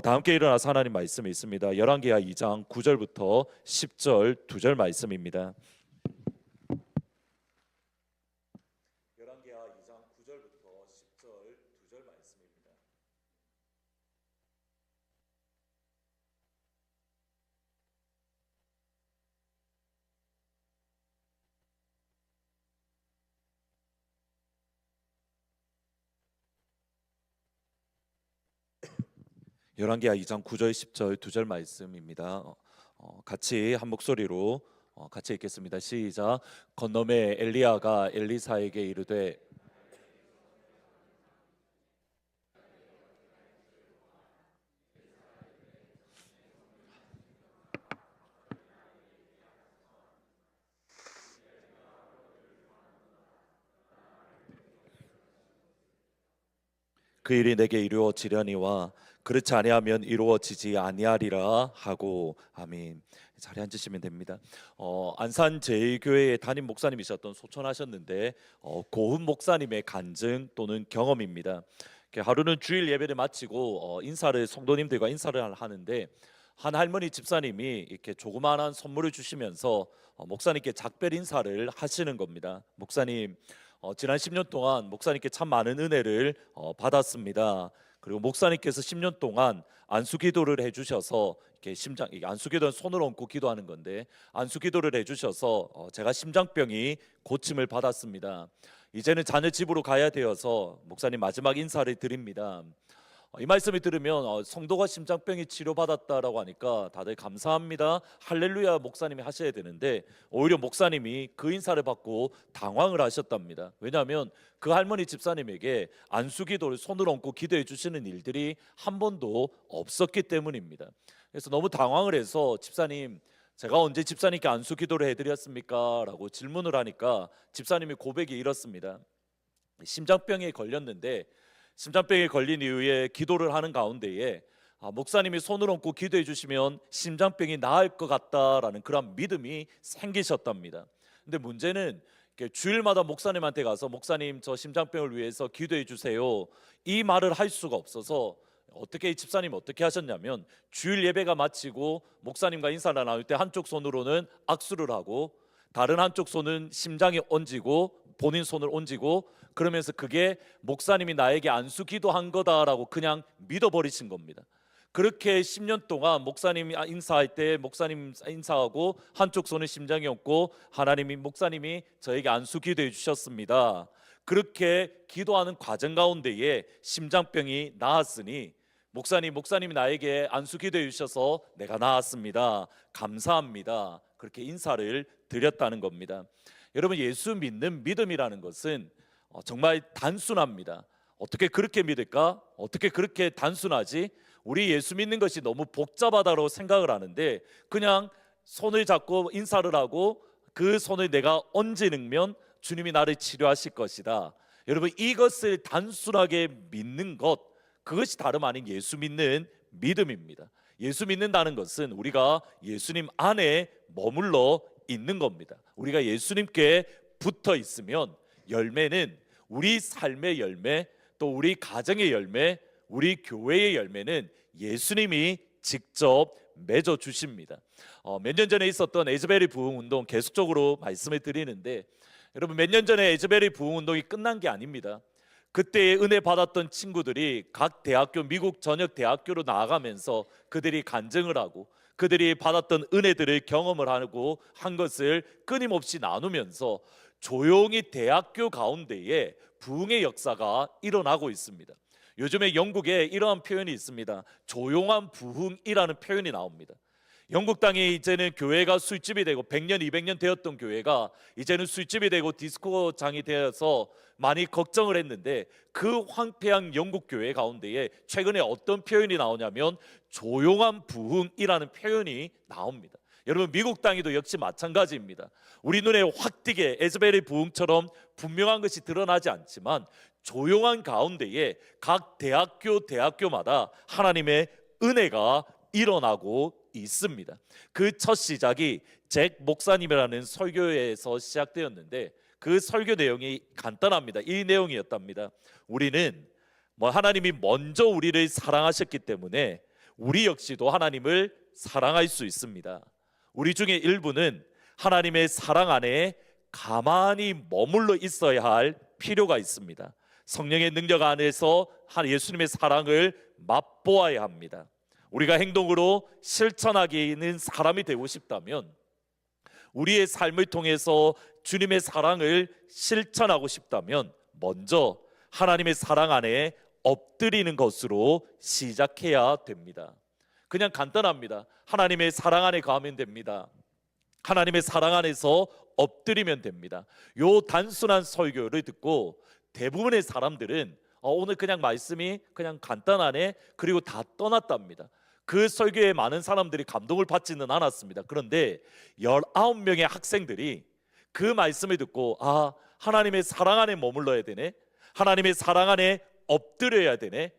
다 함께 일어나서 하나님 말씀이 있습니다. 열왕기하 2장 9절부터 10절 2절 말씀입니다. 열왕기하 2장 9절부터 10절 2절 말씀입니다. 열왕기하 2장 9절 10절 2절 말씀입니다. 같이 한 목소리로 같이 읽겠습니다. 시작. 건너매 엘리야가 엘리사에게 이르되 그 일이 내게 이루어지려니와 그렇지 아니하면 이루어지지 아니하리라 하고. 아멘. 자리에 앉으시면 됩니다. 안산 제1교회의 담임 목사님이셨던 소천하셨는데 고훈 목사님의 간증 또는 경험입니다. 하루는 주일 예배를 마치고 성도님들과 인사를 하는데 한 할머니 집사님이 이렇게 조그마한 선물을 주시면서 목사님께 작별 인사를 하시는 겁니다. 목사님, 지난 10년 동안 목사님께 참 많은 은혜를 받았습니다. 그리고 목사님께서 10년 동안 안수기도를 해주셔서 이렇게 안수기도는 손을 얹고 기도하는 건데 안수기도를 해주셔서 제가 심장병이 고침을 받았습니다. 이제는 자녀 집으로 가야 되어서 목사님 마지막 인사를 드립니다. 이 말씀을 들으면 성도가 심장병이 치료받았다라고 하니까 다들 감사합니다, 할렐루야 목사님이 하셔야 되는데 오히려 목사님이 그 인사를 받고 당황을 하셨답니다. 왜냐하면 그 할머니 집사님에게 안수기도를 손을 얹고 기도해 주시는 일들이 한 번도 없었기 때문입니다. 그래서 너무 당황을 해서 집사님, 제가 언제 집사님께 안수기도를 해드렸습니까? 라고 질문을 하니까 집사님이 고백이 이렇습니다. 심장병에 걸렸는데 심장병에 걸린 이후에 기도를 하는 가운데에 목사님이 손을 얹고 기도해 주시면 심장병이 나을 것 같다라는 그런 믿음이 생기셨답니다. 근데 문제는 주일마다 목사님한테 가서 목사님 저 심장병을 위해서 기도해 주세요 이 말을 할 수가 없어서 집사님 어떻게 하셨냐면 주일 예배가 마치고 목사님과 인사를 나눌 때 한쪽 손으로는 악수를 하고 다른 한쪽 손은 심장에 얹고 본인 손을 얹고 그러면서 그게 목사님이 나에게 안수 기도한 거다라고 그냥 믿어버리신 겁니다. 그렇게 10년 동안 목사님 인사할 때 목사님 인사하고 한쪽 손을 심장에 얹고 목사님이 저에게 안수 기도해 주셨습니다. 그렇게 기도하는 과정 가운데에 심장병이 나았으니 목사님이 나에게 안수 기도해 주셔서 내가 나았습니다, 감사합니다, 그렇게 인사를 드렸다는 겁니다. 여러분, 예수 믿는 믿음이라는 것은 정말 단순합니다. 어떻게 그렇게 믿을까? 어떻게 그렇게 단순하지? 우리 예수 믿는 것이 너무 복잡하다고 생각을 하는데 그냥 손을 잡고 인사를 하고 그 손을 내가 얹으면 주님이 나를 치료하실 것이다. 여러분, 이것을 단순하게 믿는 것, 그것이 다름 아닌 예수 믿는 믿음입니다. 예수 믿는다는 것은 우리가 예수님 안에 머물러 있는 겁니다. 우리가 예수님께 붙어 있으면 열매는 우리 삶의 열매, 또 우리 가정의 열매, 우리 교회의 열매는 예수님이 직접 맺어 주십니다. 몇 년 전에 있었던 에즈베리 부흥 운동 계속적으로 말씀을 드리는데 여러분, 몇 년 전에 에즈베리 부흥 운동이 끝난 게 아닙니다. 그때 은혜 받았던 친구들이 각 대학교, 미국 전역 대학교로 나아가면서 그들이 간증을 하고 그들이 받았던 은혜들을 경험을 하고 한 것을 끊임없이 나누면서 조용히 대학교 가운데에 부흥의 역사가 일어나고 있습니다. 요즘에 영국에 이러한 표현이 있습니다. 조용한 부흥이라는 표현이 나옵니다. 영국 땅에 이제는 교회가 술집이 되고 100년, 200년 되었던 교회가 이제는 술집이 되고 디스코장이 되어서 많이 걱정을 했는데 그 황폐한 영국 교회 가운데에 최근에 어떤 표현이 나오냐면 조용한 부흥이라는 표현이 나옵니다. 여러분, 미국 땅에도 역시 마찬가지입니다. 우리 눈에 확 띄게 에즈베리 부흥처럼 분명한 것이 드러나지 않지만 조용한 가운데에 각 대학교마다 하나님의 은혜가 일어나고 있습니다. 그 첫 시작이 잭 목사님이라는 설교에서 시작되었는데 그 설교 내용이 간단합니다. 이 내용이었답니다. 우리는 하나님이 먼저 우리를 사랑하셨기 때문에 우리 역시도 하나님을 사랑할 수 있습니다. 우리 중에 일부는 하나님의 사랑 안에 가만히 머물러 있어야 할 필요가 있습니다. 성령의 능력 안에서 예수님의 사랑을 맛보아야 합니다. 우리가 행동으로 실천하기는 사람이 되고 싶다면, 우리의 삶을 통해서 주님의 사랑을 실천하고 싶다면 먼저 하나님의 사랑 안에 엎드리는 것으로 시작해야 됩니다. 그냥 간단합니다. 하나님의 사랑 안에 가면 됩니다. 하나님의 사랑 안에서 엎드리면 됩니다. 요 단순한 설교를 듣고 대부분의 사람들은 오늘 그냥 말씀이 그냥 간단하네, 그리고 다 떠났답니다. 그 설교에 많은 사람들이 감동을 받지는 않았습니다. 그런데 19명의 학생들이 그 말씀을 듣고 하나님의 사랑 안에 머물러야 되네, 하나님의 사랑 안에 엎드려야 되네.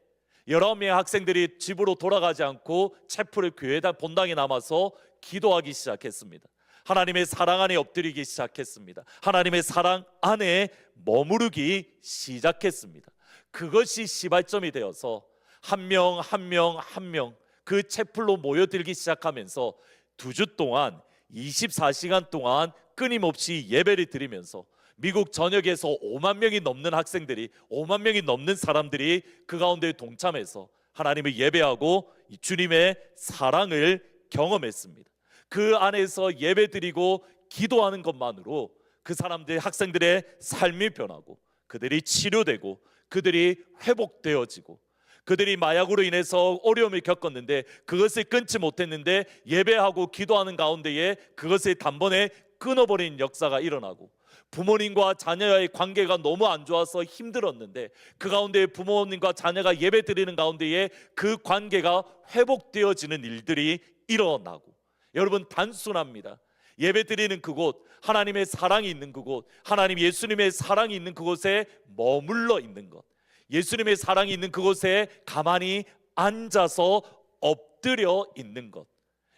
19명의 학생들이 집으로 돌아가지 않고 채플을 교회당 본당에 남아서 기도하기 시작했습니다. 하나님의 사랑 안에 엎드리기 시작했습니다. 하나님의 사랑 안에 머무르기 시작했습니다. 그것이 시발점이 되어서 한 명 한 명 한 명 그 채플로 모여들기 시작하면서 2주 동안 24시간 동안 끊임없이 예배를 드리면서 미국 전역에서 5만 명이 넘는 학생들이, 5만 명이 넘는 사람들이 그 가운데 동참해서 하나님을 예배하고 주님의 사랑을 경험했습니다. 그 안에서 예배드리고 기도하는 것만으로 그 사람들, 학생들의 삶이 변하고 그들이 치료되고 그들이 회복되어지고, 그들이 마약으로 인해서 어려움을 겪었는데 그것을 끊지 못했는데 예배하고 기도하는 가운데에 그것을 단번에 끊어버린 역사가 일어나고, 부모님과 자녀의 관계가 너무 안 좋아서 힘들었는데 그 가운데 부모님과 자녀가 예배 드리는 가운데에 그 관계가 회복되어지는 일들이 일어나고, 여러분 단순합니다. 예배 드리는 그곳, 하나님의 사랑이 있는 그곳, 하나님 예수님의 사랑이 있는 그곳에 머물러 있는 것, 예수님의 사랑이 있는 그곳에 가만히 앉아서 엎드려 있는 것,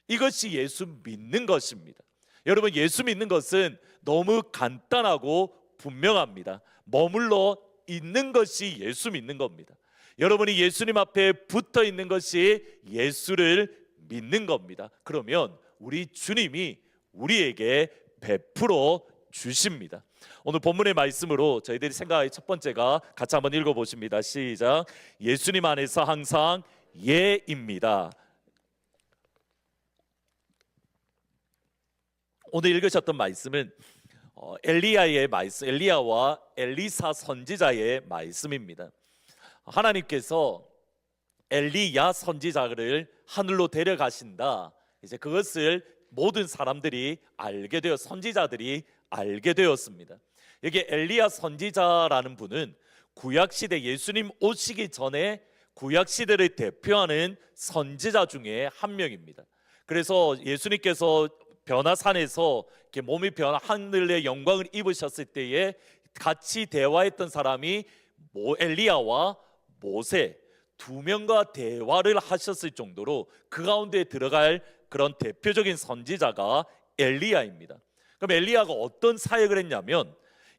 이것이 예수 믿는 것입니다. 여러분, 예수 믿는 것은 너무 간단하고 분명합니다. 머물러 있는 것이 예수 믿는 겁니다. 여러분이 예수님 앞에 붙어 있는 것이 예수를 믿는 겁니다. 그러면 우리 주님이 우리에게 베풀어 주십니다. 오늘 본문의 말씀으로 저희들이 생각할 첫 번째가 같이 한번 읽어보십니다. 시작. 예수님 안에서 항상 예입니다. 오늘 읽으셨던 말씀은 엘리야의 말씀, 엘리야와 엘리사 선지자의 말씀입니다. 하나님께서 엘리야 선지자를 하늘로 데려가신다, 이제 그것을 모든 사람들이 알게 되어, 선지자들이 알게 되었습니다. 여기 엘리야 선지자라는 분은 구약시대, 예수님 오시기 전에 구약시대를 대표하는 선지자 중에 한 명입니다. 그래서 예수님께서 변화산에서 이렇게 몸이 변화, 하늘의 영광을 입으셨을 때에 같이 대화했던 사람이 엘리야와 모세 두 명과 대화를 하셨을 정도로 그 가운데 들어갈 그런 대표적인 선지자가 엘리야입니다. 그럼 엘리야가 어떤 사역을 했냐면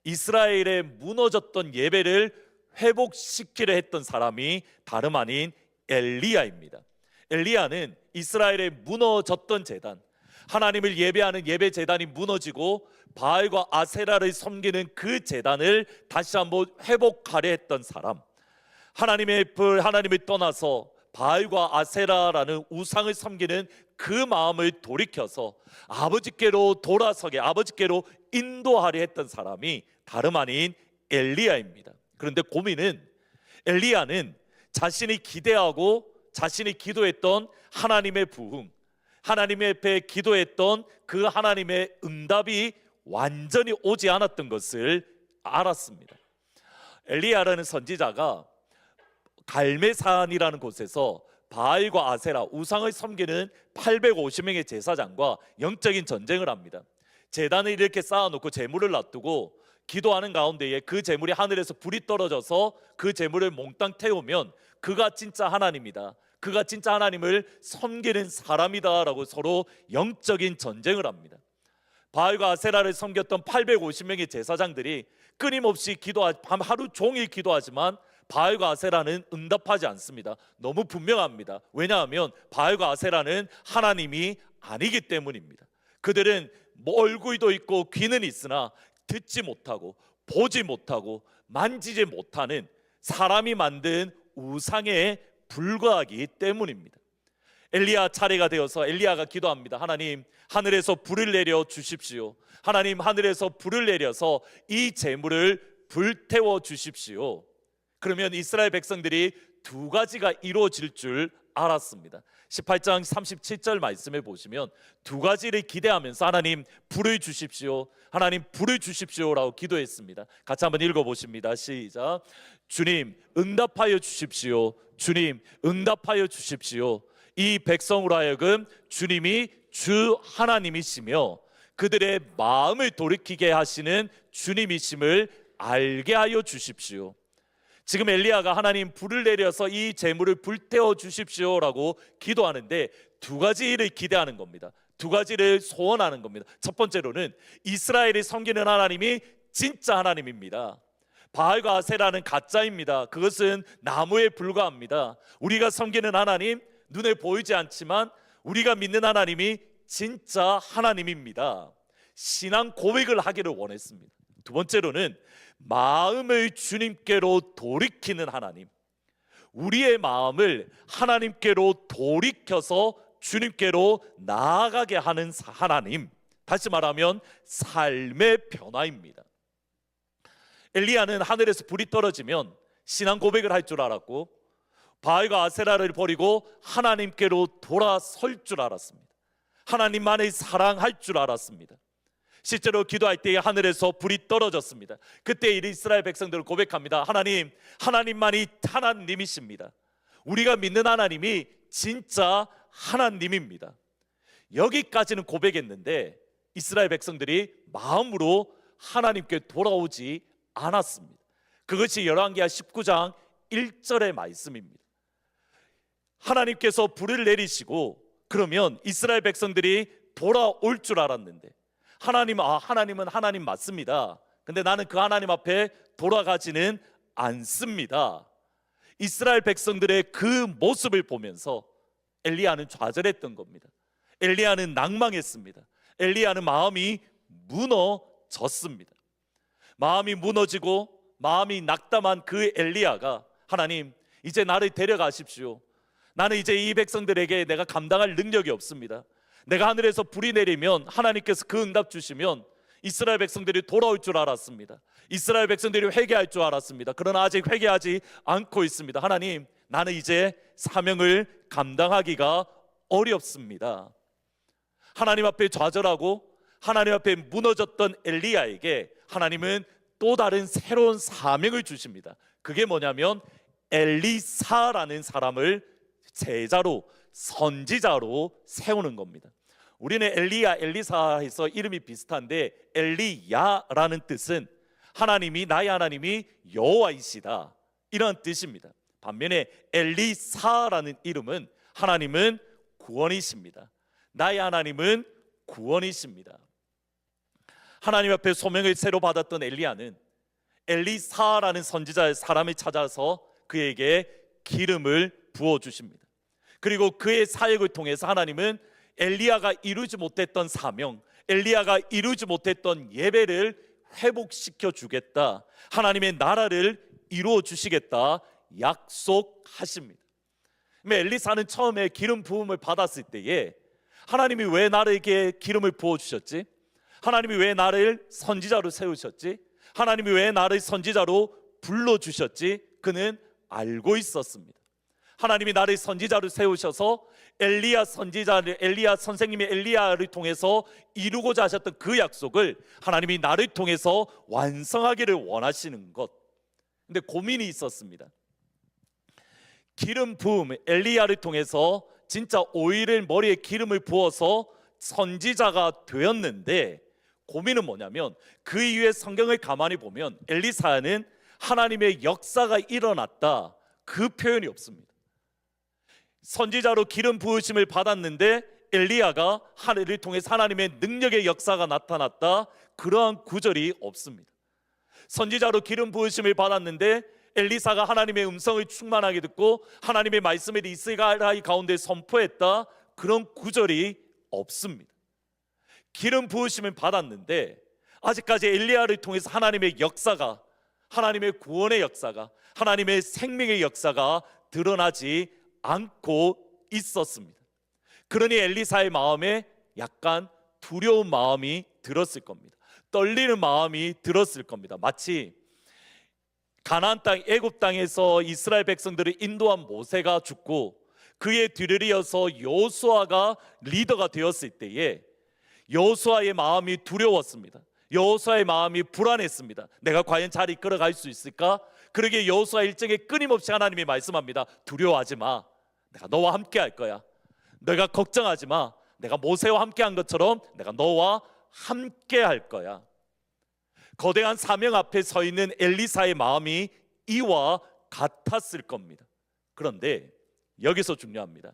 이스라엘의 무너졌던 예배를 회복시키려 했던 사람이 다름 아닌 엘리야입니다. 엘리야는 이스라엘의 무너졌던 제단, 하나님을 예배하는 예배 제단이 무너지고 바알과 아세라를 섬기는 그 제단을 다시 한번 회복하려 했던 사람, 하나님을 떠나서 바알과 아세라라는 우상을 섬기는 그 마음을 돌이켜서 아버지께로 돌아서게, 아버지께로 인도하려 했던 사람이 다름 아닌 엘리야입니다. 그런데 고민은, 엘리야는 자신이 기대하고 자신이 기도했던 하나님의 부흥, 하나님 앞에 기도했던 그 하나님의 응답이 완전히 오지 않았던 것을 알았습니다. 엘리야라는 선지자가 갈멜산이라는 곳에서 바알과 아세라, 우상을 섬기는 850명의 제사장과 영적인 전쟁을 합니다. 제단을 이렇게 쌓아놓고 제물을 놔두고 기도하는 가운데에 그 제물이 하늘에서 불이 떨어져서 그 제물을 몽땅 태우면 그가 진짜 하나님이다, 그가 진짜 하나님을 섬기는 사람이다 라고 서로 영적인 전쟁을 합니다. 바알과 아세라를 섬겼던 850명의 제사장들이 끊임없이 하루 종일 기도하지만 바알과 아세라는 응답하지 않습니다. 너무 분명합니다. 왜냐하면 바알과 아세라는 하나님이 아니기 때문입니다. 그들은 얼굴도 있고 귀는 있으나 듣지 못하고 보지 못하고 만지지 못하는 사람이 만든 우상에 불과하기 때문입니다. 엘리야 차례가 되어서 엘리야가 기도합니다. 하나님, 하늘에서 불을 내려 주십시오. 하나님, 하늘에서 불을 내려서 이 재물을 불태워 주십시오. 그러면 이스라엘 백성들이 두 가지가 이루어질 줄 알았습니다. 18장 37절 말씀에 보시면 두 가지를 기대하면서 하나님 불을 주십시오, 하나님 불을 주십시오라고 기도했습니다. 같이 한번 읽어보십니다. 시작. 주님 응답하여 주십시오. 주님 응답하여 주십시오. 이 백성으로 하여금 주님이 주 하나님이시며 그들의 마음을 돌이키게 하시는 주님이심을 알게 하여 주십시오. 지금 엘리야가 하나님 불을 내려서 이 재물을 불태워 주십시오라고 기도하는데 두 가지를 기대하는 겁니다. 두 가지를 소원하는 겁니다. 첫 번째로는 이스라엘이 섬기는 하나님이 진짜 하나님입니다. 바알과 아세라는 가짜입니다. 그것은 나무에 불과합니다. 우리가 섬기는 하나님, 눈에 보이지 않지만 우리가 믿는 하나님이 진짜 하나님입니다. 신앙 고백을 하기를 원했습니다. 두 번째로는 마음을 주님께로 돌이키는 하나님, 우리의 마음을 하나님께로 돌이켜서 주님께로 나아가게 하는 하나님, 다시 말하면 삶의 변화입니다. 엘리야는 하늘에서 불이 떨어지면 신앙 고백을 할 줄 알았고 바알과 아세라를 버리고 하나님께로 돌아설 줄 알았습니다. 하나님만을 사랑할 줄 알았습니다. 실제로 기도할 때에 하늘에서 불이 떨어졌습니다. 그때 이스라엘 백성들은 고백합니다. 하나님, 하나님만이 하나님이십니다. 우리가 믿는 하나님이 진짜 하나님입니다. 여기까지는 고백했는데 이스라엘 백성들이 마음으로 하나님께 돌아오지 않았습니다. 그것이 열왕기하 19장 1절의 말씀입니다. 하나님께서 불을 내리시고 그러면 이스라엘 백성들이 돌아올 줄 알았는데 하나님은 하나님 맞습니다. 근데 나는 그 하나님 앞에 돌아가지는 않습니다. 이스라엘 백성들의 그 모습을 보면서 엘리야는 좌절했던 겁니다. 엘리야는 낭망했습니다. 엘리야는 마음이 무너졌습니다. 마음이 무너지고 마음이 낙담한 그 엘리야가 하나님, 이제 나를 데려가십시오. 나는 이제 이 백성들에게 내가 감당할 능력이 없습니다. 내가 하늘에서 불이 내리면 하나님께서 그 응답 주시면 이스라엘 백성들이 돌아올 줄 알았습니다. 이스라엘 백성들이 회개할 줄 알았습니다. 그러나 아직 회개하지 않고 있습니다. 하나님, 나는 이제 사명을 감당하기가 어렵습니다. 하나님 앞에 좌절하고 하나님 앞에 무너졌던 엘리야에게 하나님은 또 다른 새로운 사명을 주십니다. 그게 뭐냐면 엘리사라는 사람을 제자로, 선지자로 세우는 겁니다. 우리는 엘리야, 엘리사에서 이름이 비슷한데 엘리야라는 뜻은 하나님이, 나의 하나님이 여호와이시다, 이런 뜻입니다. 반면에 엘리사라는 이름은 하나님은 구원이십니다. 나의 하나님은 구원이십니다. 하나님 앞에 소명을 새로 받았던 엘리야는 엘리사라는 선지자의 사람을 찾아서 그에게 기름을 부어주십니다. 그리고 그의 사역을 통해서 하나님은 엘리야가 이루지 못했던 사명, 엘리야가 이루지 못했던 예배를 회복시켜 주겠다, 하나님의 나라를 이루어 주시겠다 약속하십니다. 엘리사는 처음에 기름 부음을 받았을 때에 하나님이 왜 나에게 기름을 부어주셨지? 하나님이 왜 나를 선지자로 세우셨지? 하나님이 왜 나를 선지자로 불러주셨지? 그는 알고 있었습니다. 하나님이 나를 선지자로 세우셔서 엘리야 선생님이 엘리야를 통해서 이루고자 하셨던 그 약속을 하나님이 나를 통해서 완성하기를 원하시는 것. 근데 고민이 있었습니다. 기름 부음, 엘리야를 통해서 진짜 오일을 머리에 기름을 부어서 선지자가 되었는데 고민은 뭐냐면 그 이후에 성경을 가만히 보면 엘리사는 하나님의 역사가 일어났다, 그 표현이 없습니다. 선지자로 기름 부으심을 받았는데 엘리야가 하늘을 통해서 하나님의 능력의 역사가 나타났다, 그러한 구절이 없습니다. 선지자로 기름 부으심을 받았는데 엘리사가 하나님의 음성을 충만하게 듣고 하나님의 말씀을 이스라엘 가운데 선포했다, 그런 구절이 없습니다. 기름 부으심을 받았는데 아직까지 엘리야를 통해서 하나님의 역사가, 하나님의 구원의 역사가, 하나님의 생명의 역사가 드러나지 않고 있었습니다. 그러니 엘리사의 마음에 약간 두려운 마음이 들었을 겁니다. 떨리는 마음이 들었을 겁니다. 마치 가나안 땅, 애굽 땅에서 이스라엘 백성들을 인도한 모세가 죽고 그의 뒤를 이어서 여호수아가 리더가 되었을 때에 여호수아의 마음이 두려웠습니다. 여호수아의 마음이 불안했습니다. 내가 과연 잘 이끌어갈 수 있을까? 그러기에 여호수아 1장에 끊임없이 하나님이 말씀합니다. 두려워하지 마, 내가 너와 함께 할 거야. 너가 걱정하지 마, 내가 모세와 함께 한 것처럼 내가 너와 함께 할 거야. 거대한 사명 앞에 서 있는 엘리사의 마음이 이와 같았을 겁니다. 그런데 여기서 중요합니다.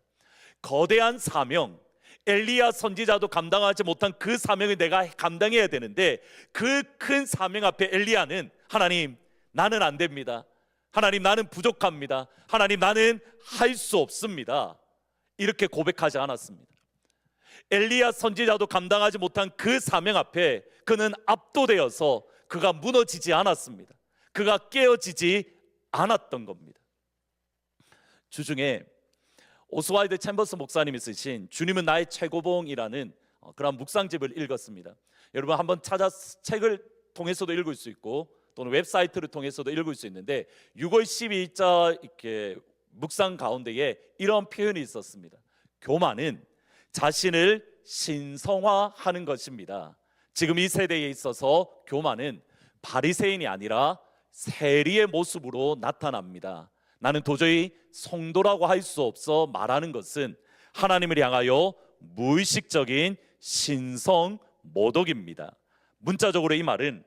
거대한 사명, 엘리야 선지자도 감당하지 못한 그 사명을 내가 감당해야 되는데 그 큰 사명 앞에 엘리야는 하나님, 나는 안 됩니다. 하나님, 나는 부족합니다. 하나님, 나는 할 수 없습니다. 이렇게 고백하지 않았습니다. 엘리야 선지자도 감당하지 못한 그 사명 앞에 그는 압도되어서 그가 무너지지 않았습니다. 그가 깨어지지 않았던 겁니다. 주중에 오스왈드 챔버스 목사님이 쓰신 주님은 나의 최고봉이라는 그런 묵상집을 읽었습니다. 여러분 한번 책을 통해서도 읽을 수 있고 또는 웹사이트를 통해서도 읽을 수 있는데 6월 12일자 이렇게 묵상 가운데에 이런 표현이 있었습니다. 교만은 자신을 신성화하는 것입니다. 지금 이 세대에 있어서 교만은 바리새인이 아니라 세리의 모습으로 나타납니다. 나는 도저히 성도라고 할 수 없어 말하는 것은 하나님을 향하여 무의식적인 신성 모독입니다. 문자적으로 이 말은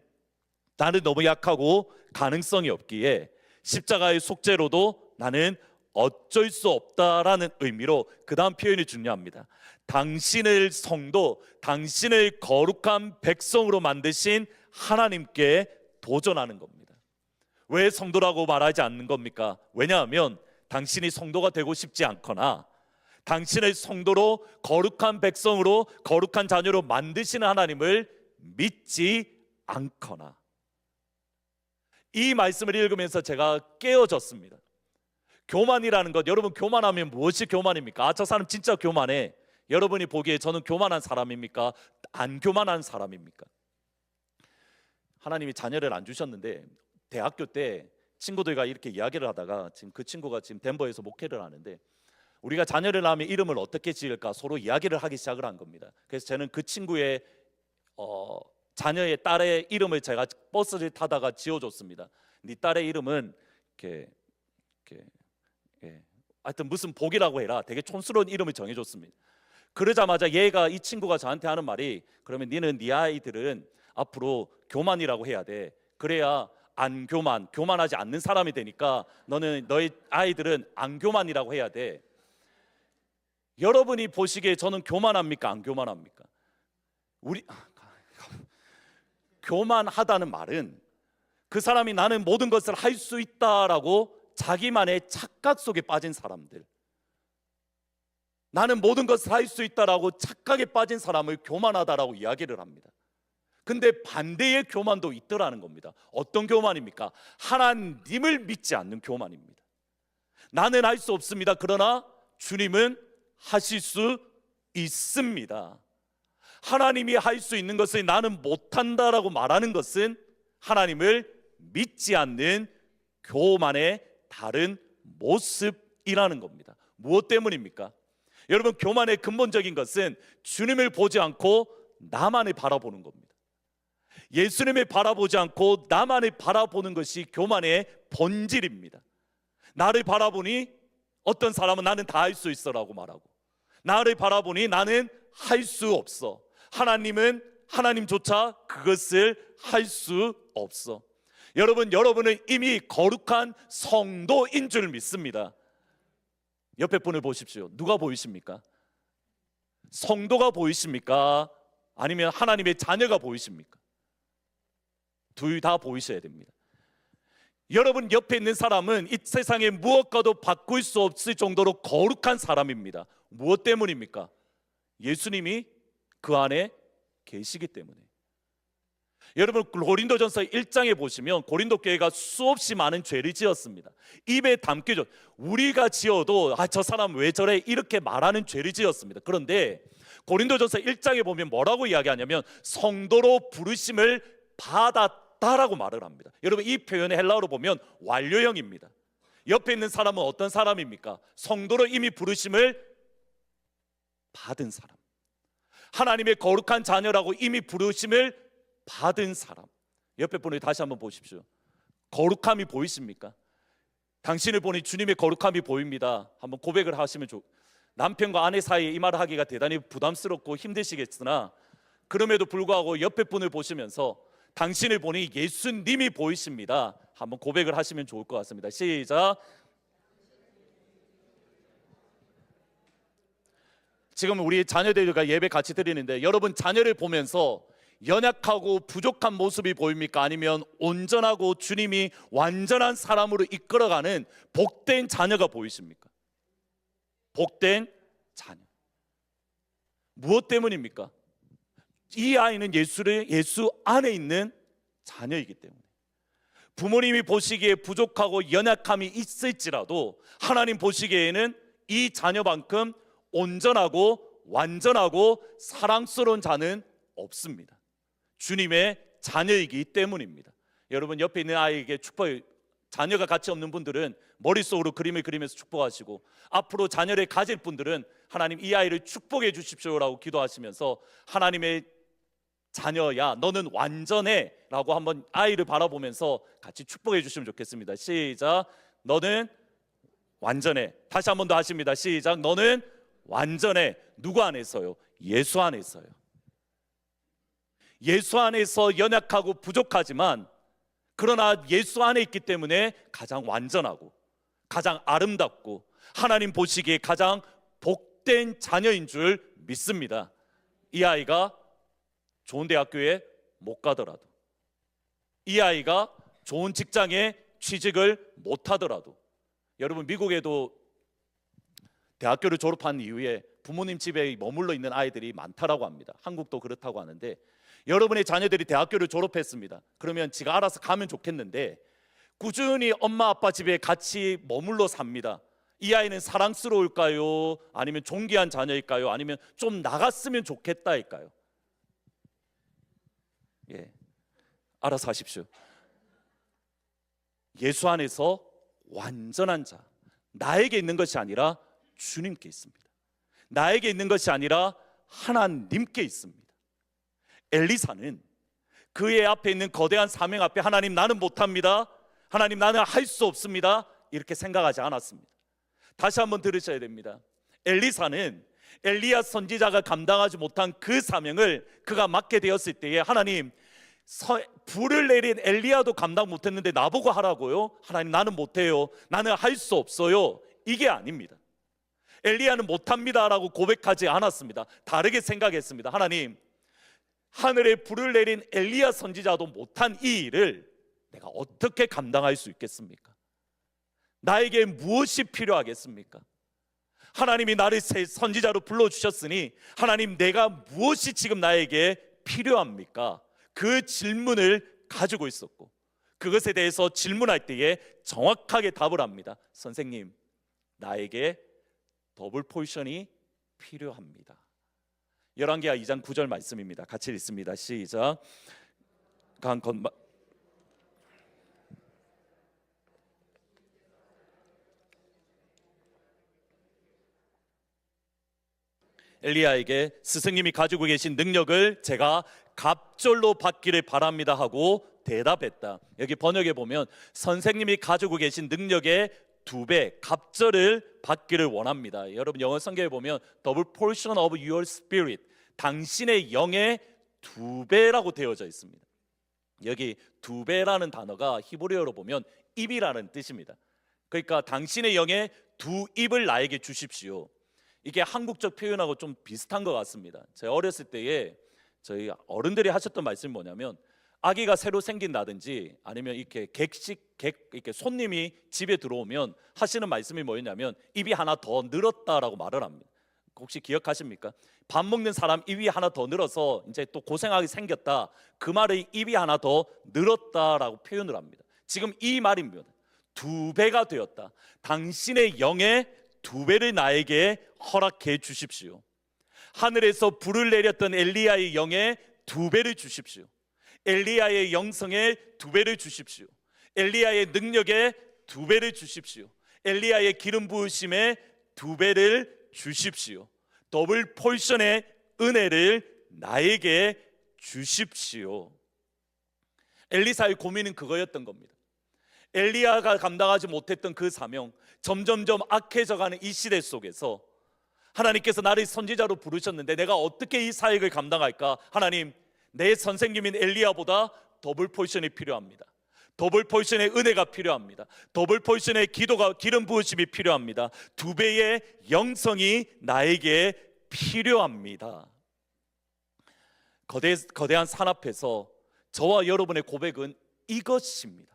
나는 너무 약하고 가능성이 없기에 십자가의 속죄로도 나는 어쩔 수 없다라는 의미로 그 다음 표현이 중요합니다. 당신을 성도, 당신을 거룩한 백성으로 만드신 하나님께 도전하는 겁니다. 왜 성도라고 말하지 않는 겁니까? 왜냐하면 당신이 성도가 되고 싶지 않거나 당신을 성도로 거룩한 백성으로 거룩한 자녀로 만드시는 하나님을 믿지 않거나. 이 말씀을 읽으면서 제가 깨어졌습니다. 교만이라는 것, 여러분 교만하면 무엇이 교만입니까? 아, 저 사람 진짜 교만해. 여러분이 보기에 저는 교만한 사람입니까? 안 교만한 사람입니까? 하나님이 자녀를 안 주셨는데 대학교 때 친구들과 이렇게 이야기를 하다가 지금 그 친구가 지금 덴버에서 목회를 하는데 우리가 자녀를 낳으면 이름을 어떻게 지을까 서로 이야기를 하기 시작을 한 겁니다. 그래서 저는 그 친구의 자녀의 딸의 이름을 제가 버스를 타다가 지어줬습니다. 네 딸의 이름은 하여튼 무슨 복이라고 해라. 되게 촌스러운 이름을 정해줬습니다. 그러자마자 이 친구가 저한테 하는 말이 그러면 니는 네 아이들은 앞으로 교만이라고 해야 돼. 그래야 안 교만하지 않는 사람이 되니까 너희 아이들은 안 교만이라고 해야 돼. 여러분이 보시기에 저는 교만합니까? 안 교만합니까? 교만하다는 말은 그 사람이 나는 모든 것을 할 수 있다라고 자기만의 착각 속에 빠진 사람들, 나는 모든 것을 할 수 있다라고 착각에 빠진 사람을 교만하다라고 이야기를 합니다. 근데 반대의 교만도 있더라는 겁니다. 어떤 교만입니까? 하나님을 믿지 않는 교만입니다. 나는 할 수 없습니다. 그러나 주님은 하실 수 있습니다. 하나님이 할 수 있는 것을 나는 못한다라고 말하는 것은 하나님을 믿지 않는 교만의 다른 모습이라는 겁니다. 무엇 때문입니까? 여러분, 교만의 근본적인 것은 주님을 보지 않고 나만을 바라보는 겁니다. 예수님을 바라보지 않고 나만을 바라보는 것이 교만의 본질입니다. 나를 바라보니 어떤 사람은 나는 다 할 수 있어라고 말하고, 나를 바라보니 나는 할 수 없어. 하나님은 하나님조차 그것을 할 수 없어. 여러분은 이미 거룩한 성도인 줄 믿습니다. 옆에 분을 보십시오. 누가 보이십니까? 성도가 보이십니까? 아니면 하나님의 자녀가 보이십니까? 둘 다 보이셔야 됩니다. 여러분 옆에 있는 사람은 이 세상에 무엇과도 바꿀 수 없을 정도로 거룩한 사람입니다. 무엇 때문입니까? 예수님이 그 안에 계시기 때문에. 여러분 고린도전서 1장에 보시면 고린도 교회가 수없이 많은 죄를 지었습니다. 입에 담기죠. 우리가 지어도 저 사람 왜 저래 이렇게 말하는 죄를 지었습니다. 그런데 고린도전서 1장에 보면 뭐라고 이야기하냐면 성도로 부르심을 받았다라고 말을 합니다. 여러분 이 표현의 헬라어로 보면 완료형입니다. 옆에 있는 사람은 어떤 사람입니까? 성도로 이미 부르심을 받은 사람, 하나님의 거룩한 자녀라고 이미 부르심을 받은 사람. 옆에 분을 다시 한번 보십시오. 거룩함이 보이십니까? 당신을 보니 주님의 거룩함이 보입니다. 한번 고백을 하시면 남편과 아내 사이에 이 말을 하기가 대단히 부담스럽고 힘드시겠으나 그럼에도 불구하고 옆에 분을 보시면서 당신을 보니 예수님이 보이십니다. 한번 고백을 하시면 좋을 것 같습니다. 시작. 지금 우리 자녀들과 예배 같이 드리는데 여러분 자녀를 보면서 연약하고 부족한 모습이 보입니까? 아니면 온전하고 주님이 완전한 사람으로 이끌어가는 복된 자녀가 보이십니까? 복된 자녀. 무엇 때문입니까? 이 아이는 예수 안에 있는 자녀이기 때문에. 부모님이 보시기에 부족하고 연약함이 있을지라도 하나님 보시기에는 이 자녀만큼 온전하고 완전하고 사랑스러운 자는 없습니다. 주님의 자녀이기 때문입니다. 여러분 옆에 있는 아이에게 자녀가 같이 없는 분들은 머릿속으로 그림을 그리면서 축복하시고, 앞으로 자녀를 가질 분들은 하나님 이 아이를 축복해 주십시오라고 기도하시면서 하나님의 자녀야 너는 완전해 라고 한번 아이를 바라보면서 같이 축복해 주시면 좋겠습니다. 시작. 너는 완전해. 다시 한 번 더 하십니다. 시작. 너는 완전해. 누구 안에서요? 예수 안에서요. 예수 안에서 연약하고 부족하지만 그러나 예수 안에 있기 때문에 가장 완전하고 가장 아름답고 하나님 보시기에 가장 복된 자녀인 줄 믿습니다. 이 아이가 좋은 대학교에 못 가더라도, 이 아이가 좋은 직장에 취직을 못 하더라도, 여러분 미국에도 대학교를 졸업한 이후에 부모님 집에 머물러 있는 아이들이 많다라고 합니다. 한국도 그렇다고 하는데, 여러분의 자녀들이 대학교를 졸업했습니다. 그러면 지가 알아서 가면 좋겠는데 꾸준히 엄마 아빠 집에 같이 머물러 삽니다. 이 아이는 사랑스러울까요? 아니면 존귀한 자녀일까요? 아니면 좀 나갔으면 좋겠다일까요? 알아서 하십시오. 예수 안에서 완전한 자, 나에게 있는 것이 아니라 주님께 있습니다. 나에게 있는 것이 아니라 하나님께 있습니다. 엘리사는 그의 앞에 있는 거대한 사명 앞에 하나님 나는 못합니다, 하나님 나는 할 수 없습니다 이렇게 생각하지 않았습니다. 다시 한번 들으셔야 됩니다. 엘리사는 엘리야 선지자가 감당하지 못한 그 사명을 그가 맡게 되었을 때에 하나님 불을 내린 엘리야도 감당 못했는데 나보고 하라고요? 하나님 나는 못해요, 나는 할 수 없어요, 이게 아닙니다. 엘리야는 못합니다라고 고백하지 않았습니다. 다르게 생각했습니다. 하나님, 하늘에 불을 내린 엘리야 선지자도 못한 이 일을 내가 어떻게 감당할 수 있겠습니까? 나에게 무엇이 필요하겠습니까? 하나님이 나를 선지자로 불러주셨으니 하나님 내가 무엇이 지금 나에게 필요합니까? 그 질문을 가지고 있었고, 그것에 대해서 질문할 때에 정확하게 답을 합니다. 선생님, 나에게 더블 포지션이 필요합니다. 열왕기하 2장 9절 말씀입니다. 같이 읽습니다. 시작. 엘리야에게 스승님이 가지고 계신 능력을 제가 갑절로 받기를 바랍니다 하고 대답했다. 여기 번역에 보면 선생님이 가지고 계신 능력의 2배 갑절을 받기를 원합니다. 여러분 영어 성경에 보면 double portion of your spirit, 당신의 영의 2배라고 되어져 있습니다. 여기 2배라는 단어가 히브리어로 보면 입이라는 뜻입니다. 그러니까 당신의 영의 2입을 나에게 주십시오. 이게 한국적 표현하고 좀 비슷한 것 같습니다. 제가 어렸을 때에 저희 어른들이 하셨던 말씀이 뭐냐면 아기가 새로 생긴다든지 아니면 이렇게 이렇게 손님이 집에 들어오면 하시는 말씀이 뭐였냐면 입이 하나 더 늘었다라고 말을 합니다. 혹시 기억하십니까? 밥 먹는 사람 입이 하나 더 늘어서 이제 또 고생하게 생겼다, 그 말의 입이 하나 더 늘었다라고 표현을 합니다. 지금 이 말입니다. 2배가 되었다. 당신의 영의 2배를 나에게 허락해 주십시오. 하늘에서 불을 내렸던 엘리야의 영의 2배를 주십시오. 엘리야의 영성에 2배를 주십시오. 엘리야의 능력에 2배를 주십시오. 엘리야의 기름 부으심에 2배를 주십시오. 더블 포션의 은혜를 나에게 주십시오. 엘리사의 고민은 그거였던 겁니다. 엘리야가 감당하지 못했던 그 사명, 점점점 악해져가는 이 시대 속에서 하나님께서 나를 선지자로 부르셨는데 내가 어떻게 이 사역을 감당할까? 하나님, 내 선생님인 엘리야보다 더블 포지션이 필요합니다. 더블 포지션의 은혜가 필요합니다. 더블 포지션의 기도가 기름 부으심이 필요합니다. 2배의 영성이 나에게 필요합니다. 거대한 산 앞에서 저와 여러분의 고백은 이것입니다.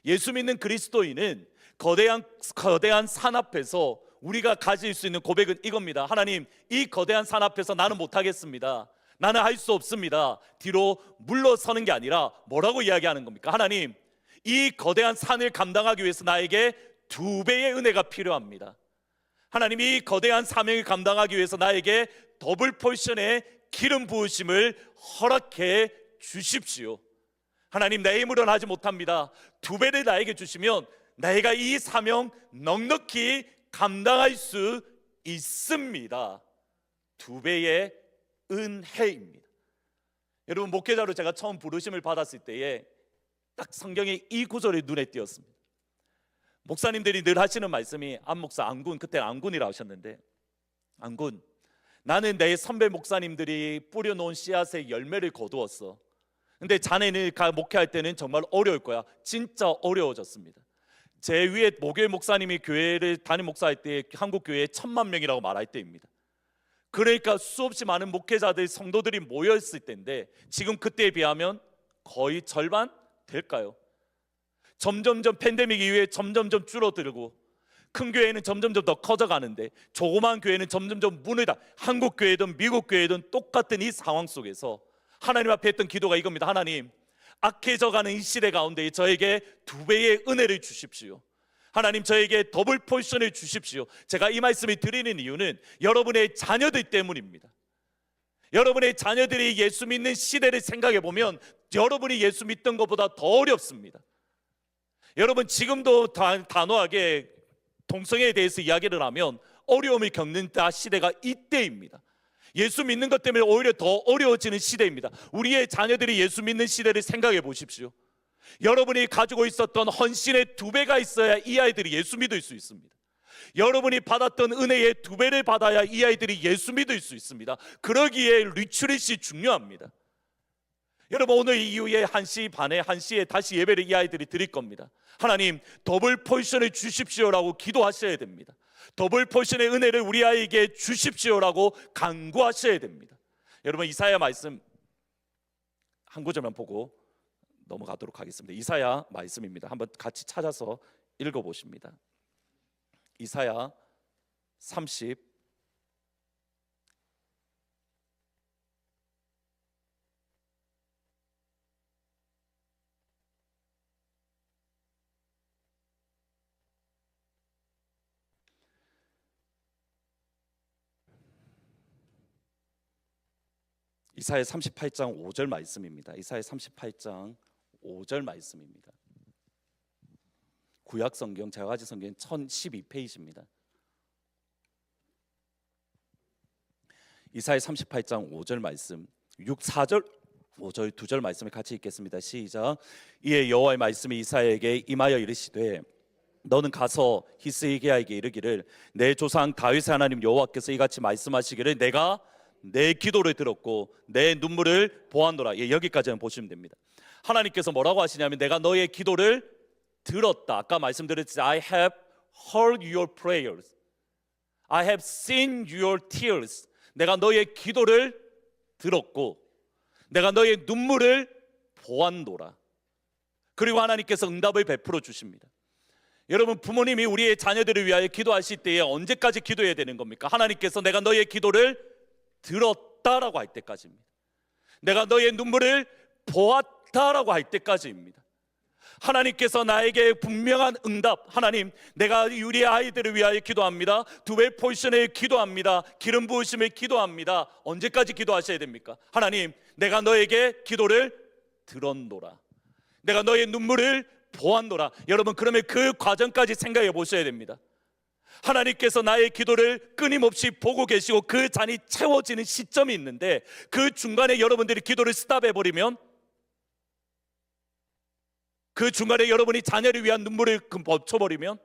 예수 믿는 그리스도인은 거대한 산 앞에서 우리가 가질 수 있는 고백은 이겁니다. 하나님, 이 거대한 산 앞에서 나는 못하겠습니다. 나는 할 수 없습니다. 뒤로 물러서는 게 아니라 뭐라고 이야기하는 겁니까? 하나님, 이 거대한 산을 감당하기 위해서 나에게 2배의 은혜가 필요합니다. 하나님, 이 거대한 사명을 감당하기 위해서 나에게 더블 포션의 기름 부으심을 허락해 주십시오. 하나님, 내 힘으로는 하지 못합니다. 2배를 나에게 주시면 내가 이 사명 넉넉히 감당할 수 있습니다. 2배의 은혜입니다. 여러분, 목회자로 제가 처음 부르심을 받았을 때에 딱 성경에 이 구절이 눈에 띄었습니다. 목사님들이 늘 하시는 말씀이 안목사 안군, 그때 안군이라 하셨는데, 안군, 나는 내 선배 목사님들이 뿌려놓은 씨앗의 열매를 거두었어. 근데 자네는 목회할 때는 정말 어려울 거야. 진짜 어려워졌습니다. 제 위에 목요일 목사님이 교회를 담임 목사할 때 한국 교회에 1000만 명이라고 말할 때입니다. 그러니까 수없이 많은 목회자들, 성도들이 모였을 때인데 지금 그때에 비하면 거의 절반 될까요? 점점점 팬데믹 이후에 점점점 줄어들고 큰 교회는 점점점 더 커져가는데 조그만 교회는 점점점 문을 닫. 한국 교회든 미국 교회든 똑같은 이 상황 속에서 하나님 앞에 했던 기도가 이겁니다. 하나님, 악해져가는 이 시대 가운데 저에게 2배의 은혜를 주십시오. 하나님, 저에게 더블 포지션을 주십시오. 제가 이 말씀을 드리는 이유는 여러분의 자녀들 때문입니다. 여러분의 자녀들이 예수 믿는 시대를 생각해 보면 여러분이 예수 믿던 것보다 더 어렵습니다. 여러분, 지금도 단호하게 동성애에 대해서 이야기를 하면 어려움을 겪는 시대가 이때입니다. 예수 믿는 것 때문에 오히려 더 어려워지는 시대입니다. 우리의 자녀들이 예수 믿는 시대를 생각해 보십시오. 여러분이 가지고 있었던 헌신의 2배가 있어야 이 아이들이 예수 믿을 수 있습니다. 여러분이 받았던 은혜의 2배를 받아야 이 아이들이 예수 믿을 수 있습니다. 그러기에 리추릿이 중요합니다. 여러분, 오늘 이후에 1시 반에 1시에 다시 예배를 이 아이들이 드릴 겁니다. 하나님, 더블 포지션을 주십시오라고 기도하셔야 됩니다. 더블 포지션의 은혜를 우리 아이에게 주십시오라고 간구하셔야 됩니다. 여러분, 이사야 말씀 한 구절만 보고 넘어가도록 하겠습니다. 이사야 말씀입니다. 한번 같이 찾아서 읽어보십니다. 이사야 30 이사야 38장 5절 말씀입니다. 이사야 38장 5절 말씀입니다. 구약 성경 제가 가진 성경 1012페이지입니다. 이사야 38장 5절 말씀, 4절 5절 2절 말씀을 같이 읽겠습니다. 시작. 이에 여호와의 말씀이 이사야에게 임하여 이르시되 너는 가서 히스기야에게 이르기를 내 조상 다윗의 하나님 여호와께서 이같이 말씀하시기를 내가 내 기도를 들었고 내 눈물을 보았노라. 여기까지는 보시면 됩니다. 하나님께서 뭐라고 하시냐면 내가 너의 기도를 들었다. 아까 말씀드렸듯이 I have heard your prayers. I have seen your tears. 내가 너의 기도를 들었고 내가 너의 눈물을 보았노라. 그리고 하나님께서 응답을 베풀어 주십니다. 여러분, 부모님이 우리의 자녀들을 위하여 기도하실 때에 언제까지 기도해야 되는 겁니까? 하나님께서 내가 너의 기도를 들었다라고 할 때까지입니다. 내가 너의 눈물을 보았다라고 할 때까지입니다. 하나님께서 나에게 분명한 응답, 하나님 내가 우리의 아이들을 위하여 기도합니다. 두배 포션을 기도합니다. 기름 부으심을 기도합니다. 언제까지 기도하셔야 됩니까? 하나님 내가 너에게 기도를 들었노라. 내가 너의 눈물을 보았노라. 여러분, 그러면 그 과정까지 생각해 보셔야 됩니다. 하나님께서 나의 기도를 끊임없이 보고 계시고 그 잔이 채워지는 시점이 있는데, 그 중간에 여러분들이 기도를 스탑해버리면, 그 중간에 여러분이 자녀를 위한 눈물을 멈춰버리면,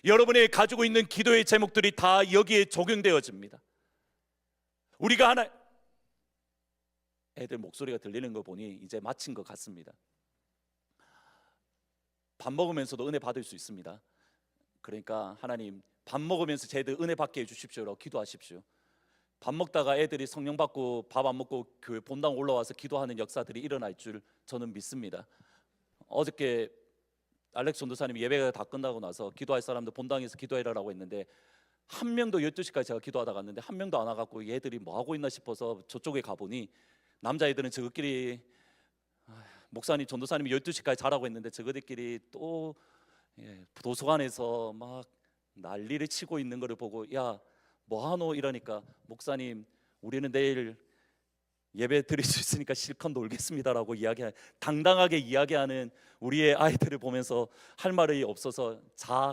여러분이 가지고 있는 기도의 제목들이 다 여기에 적용되어집니다. 우리가 애들 목소리가 들리는 거 보니 이제 마친 것 같습니다. 밥 먹으면서도 은혜 받을 수 있습니다. 그러니까 하나님 밥 먹으면서 제 애들 은혜 받게 해주십시오라고 기도하십시오. 밥 먹다가 애들이 성령 받고 밥 안 먹고 교회 본당 올라와서 기도하는 역사들이 일어날 줄 저는 믿습니다. 어저께 알렉스 전도사님이 예배가 다 끝나고 나서 기도할 사람들 본당에서 기도해라라고 했는데, 한 명도 12시까지 제가 기도하다 갔는데 한 명도 안 와갖고 얘들이 뭐 하고 있나 싶어서 저쪽에 가보니, 남자애들은 저것끼리 목사님 전도사님이 12시까지 자라고 했는데 저거들끼리 또 도서관에서 막 난리를 치고 있는 거를 보고, 야 뭐하노 이러니까, 목사님 우리는 내일 예배 드릴 수 있으니까 실컷 놀겠습니다라고 당당하게 이야기하는 우리의 아이들을 보면서 할 말이 없어서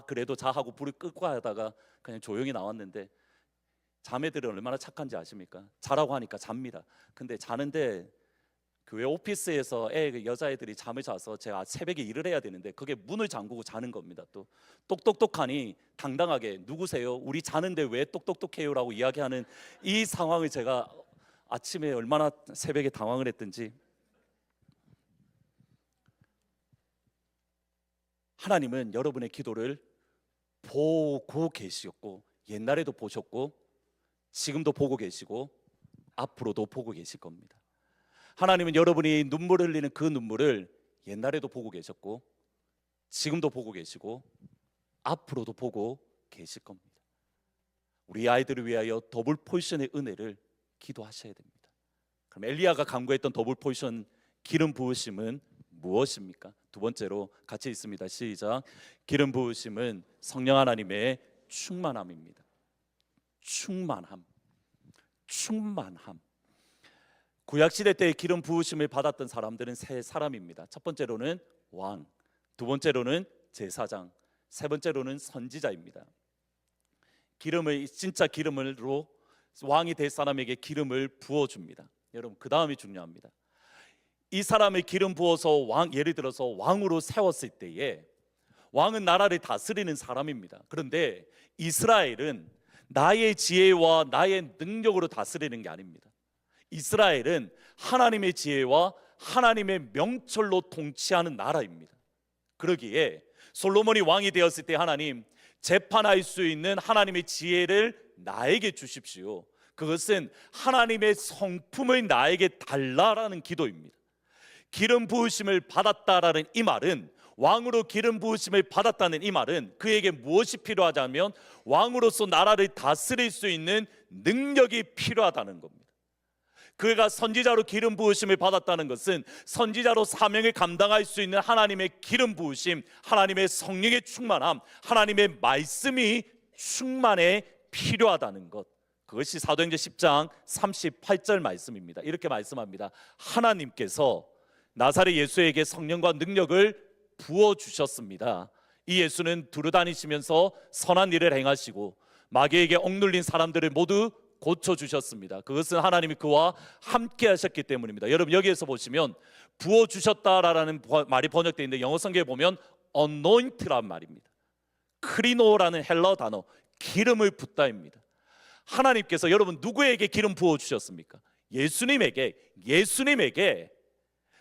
그래도 자 하고 불을 끄고 하다가 그냥 조용히 나왔는데, 자매들은 얼마나 착한지 아십니까? 자라고 하니까 잡니다. 근데 자는데 교회 오피스에서 여자애들이 잠을 자서 제가 새벽에 일을 해야 되는데 그게 문을 잠그고 자는 겁니다. 또 똑똑똑하니 당당하게 누구세요? 우리 자는데 왜 똑똑똑해요? 라고 이야기하는 이 상황을 제가 아침에 얼마나 새벽에 당황을 했든지. 하나님은 여러분의 기도를 보고 계시었고, 옛날에도 보셨고 지금도 보고 계시고 앞으로도 보고 계실 겁니다. 하나님은 여러분이 눈물 흘리는 그 눈물을 옛날에도 보고 계셨고 지금도 보고 계시고 앞으로도 보고 계실 겁니다. 우리 아이들을 위하여 더블 포지션의 은혜를 기도하셔야 됩니다. 그럼 엘리야가 간구했던 더블 포지션 기름 부으심은 무엇입니까? 두 번째로 같이 있습니다. 시작. 기름 부으심은 성령 하나님의 충만함입니다. 충만함. 구약시대 때 기름 부으심을 받았던 사람들은 세 사람입니다. 첫 번째로는 왕, 두 번째로는 제사장, 세 번째로는 선지자입니다. 진짜 기름으로 왕이 될 사람에게 기름을 부어줍니다. 여러분, 그 다음이 중요합니다. 이 사람을 기름 부어서 예를 들어서 왕으로 세웠을 때에, 왕은 나라를 다스리는 사람입니다. 그런데 이스라엘은 나의 지혜와 나의 능력으로 다스리는 게 아닙니다. 이스라엘은 하나님의 지혜와 하나님의 명철로 통치하는 나라입니다. 그러기에 솔로몬이 왕이 되었을 때 하나님, 재판할 수 있는 하나님의 지혜를 나에게 주십시오. 그것은 하나님의 성품을 나에게 달라라는 기도입니다. 기름 부으심을 받았다라는 이 말은, 왕으로 기름 부으심을 받았다는 이 말은 그에게 무엇이 필요하다면 왕으로서 나라를 다스릴 수 있는 능력이 필요하다는 겁니다. 그가 선지자로 기름 부으심을 받았다는 것은 선지자로 사명을 감당할 수 있는 하나님의 기름 부으심, 하나님의 성령의 충만함, 하나님의 말씀이 충만해 필요하다는 것. 그것이 사도행전 10장 38절 말씀입니다. 이렇게 말씀합니다. 하나님께서 나사렛 예수에게 성령과 능력을 부어주셨습니다. 이 예수는 두루다니시면서 선한 일을 행하시고 마귀에게 억눌린 사람들을 모두 고쳐주셨습니다. 그것은 하나님이 그와 함께 하셨기 때문입니다. 여러분, 여기에서 보시면 부어주셨다라는 말이 번역되어 있는데 영어 성경에 보면 anoint란 말입니다. 크리노라는 헬라어 단어, 기름을 붓다입니다. 하나님께서 여러분 누구에게 기름 부어주셨습니까? 예수님에게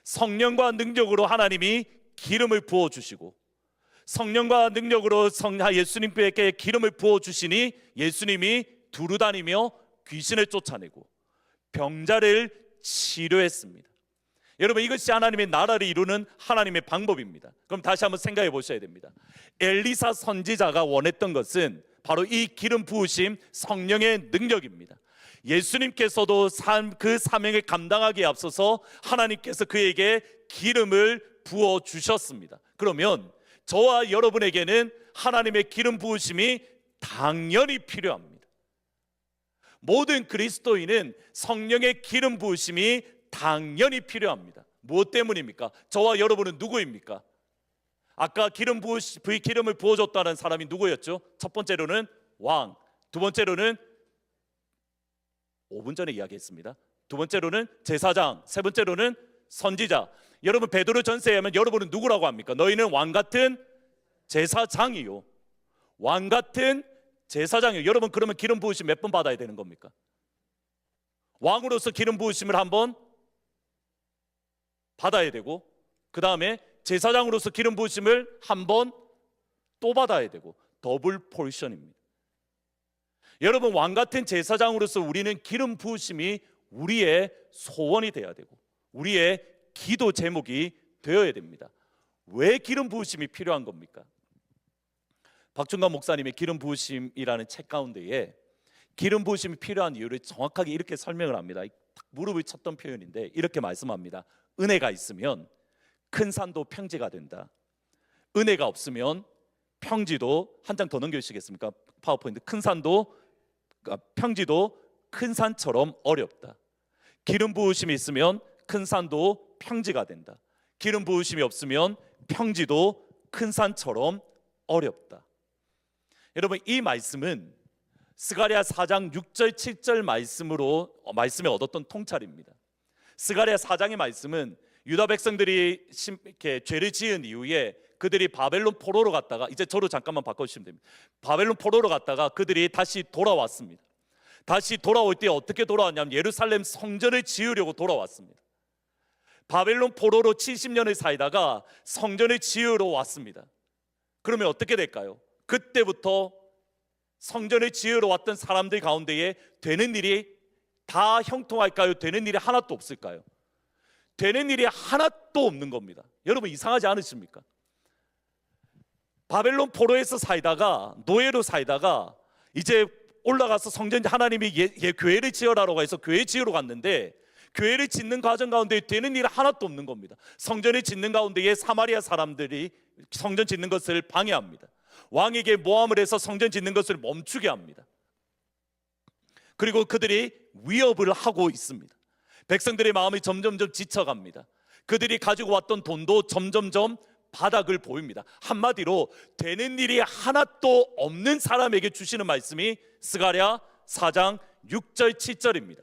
성령과 능력으로 하나님이 기름을 부어주시고, 성령과 능력으로 예수님께 기름을 부어주시니 예수님이 두루다니며 귀신을 쫓아내고 병자를 치료했습니다. 여러분, 이것이 하나님의 나라를 이루는 하나님의 방법입니다. 그럼 다시 한번 생각해 보셔야 됩니다. 엘리사 선지자가 원했던 것은 바로 이 기름 부으심, 성령의 능력입니다. 예수님께서도 그 사명을 감당하기에 앞서서 하나님께서 그에게 기름을 부어 주셨습니다. 그러면 저와 여러분에게는 하나님의 기름 부으심이 당연히 필요합니다. 모든 그리스도인은 성령의 기름 부으심이 당연히 필요합니다. 무엇 때문입니까? 저와 여러분은 누구입니까? 아까 기름을 부어줬다는 사람이 누구였죠? 첫 번째로는 왕, 두 번째로는 5분 전에 이야기했습니다. 두 번째로는 제사장, 세 번째로는 선지자. 여러분, 베드로 전서에 하면 여러분은 누구라고 합니까? 너희는 왕 같은 제사장이요. 왕 같은 제사장이요. 여러분, 그러면 기름 부으심 몇 번 받아야 되는 겁니까? 왕으로서 기름 부으심을 한번 받아야 되고, 그 다음에 제사장으로서 기름 부으심을 한번 또 받아야 되고, 더블 포지션입니다. 여러분, 왕 같은 제사장으로서 우리는 기름 부으심이 우리의 소원이 되어야 되고 우리의 기도 제목이 되어야 됩니다. 왜 기름 부으심이 필요한 겁니까? 박준관 목사님의 기름 부으심이라는 책 가운데에 기름 부으심이 필요한 이유를 정확하게 이렇게 설명을 합니다. 무릎을 쳤던 표현인데 이렇게 말씀합니다. 은혜가 있으면 큰 산도 평지가 된다. 은혜가 없으면 평지도, 한 장 더 넘겨주시겠습니까? 파워포인트. 큰 산도, 평지도 큰 산처럼 어렵다. 기름 부으심이 있으면 큰 산도 평지가 된다. 기름 부으심이 없으면 평지도 큰 산처럼 어렵다. 여러분, 이 말씀은 스가랴 4장 6절 7절 말씀에 얻었던 통찰입니다. 스가랴 4장의 말씀은 유다 백성들이 이렇게 죄를 지은 이후에 그들이 바벨론 포로로 갔다가, 이제 저로 잠깐만 바꿔주시면 됩니다. 바벨론 포로로 갔다가 그들이 다시 돌아왔습니다. 다시 돌아올 때 어떻게 돌아왔냐면 예루살렘 성전을 지으려고 돌아왔습니다. 바벨론 포로로 70년을 살다가 성전을 지으러 왔습니다. 그러면 어떻게 될까요? 그때부터 성전을 지으러 왔던 사람들 가운데에 되는 일이 다 형통할까요? 되는 일이 하나도 없을까요? 되는 일이 하나도 없는 겁니다. 여러분, 이상하지 않으십니까? 바벨론 포로에서 살다가, 노예로 살다가 이제 올라가서 성전, 하나님이 교회를 지으라고 해서 교회 지으러 갔는데 교회를 짓는 과정 가운데 되는 일이 하나도 없는 겁니다. 성전을 짓는 가운데에 사마리아 사람들이 성전 짓는 것을 방해합니다. 왕에게 모함을 해서 성전 짓는 것을 멈추게 합니다. 그리고 그들이 위협을 하고 있습니다. 백성들의 마음이 점점점 지쳐갑니다. 그들이 가지고 왔던 돈도 점점점 바닥을 보입니다. 한마디로 되는 일이 하나도 없는 사람에게 주시는 말씀이 스가랴 4장 6절 7절입니다.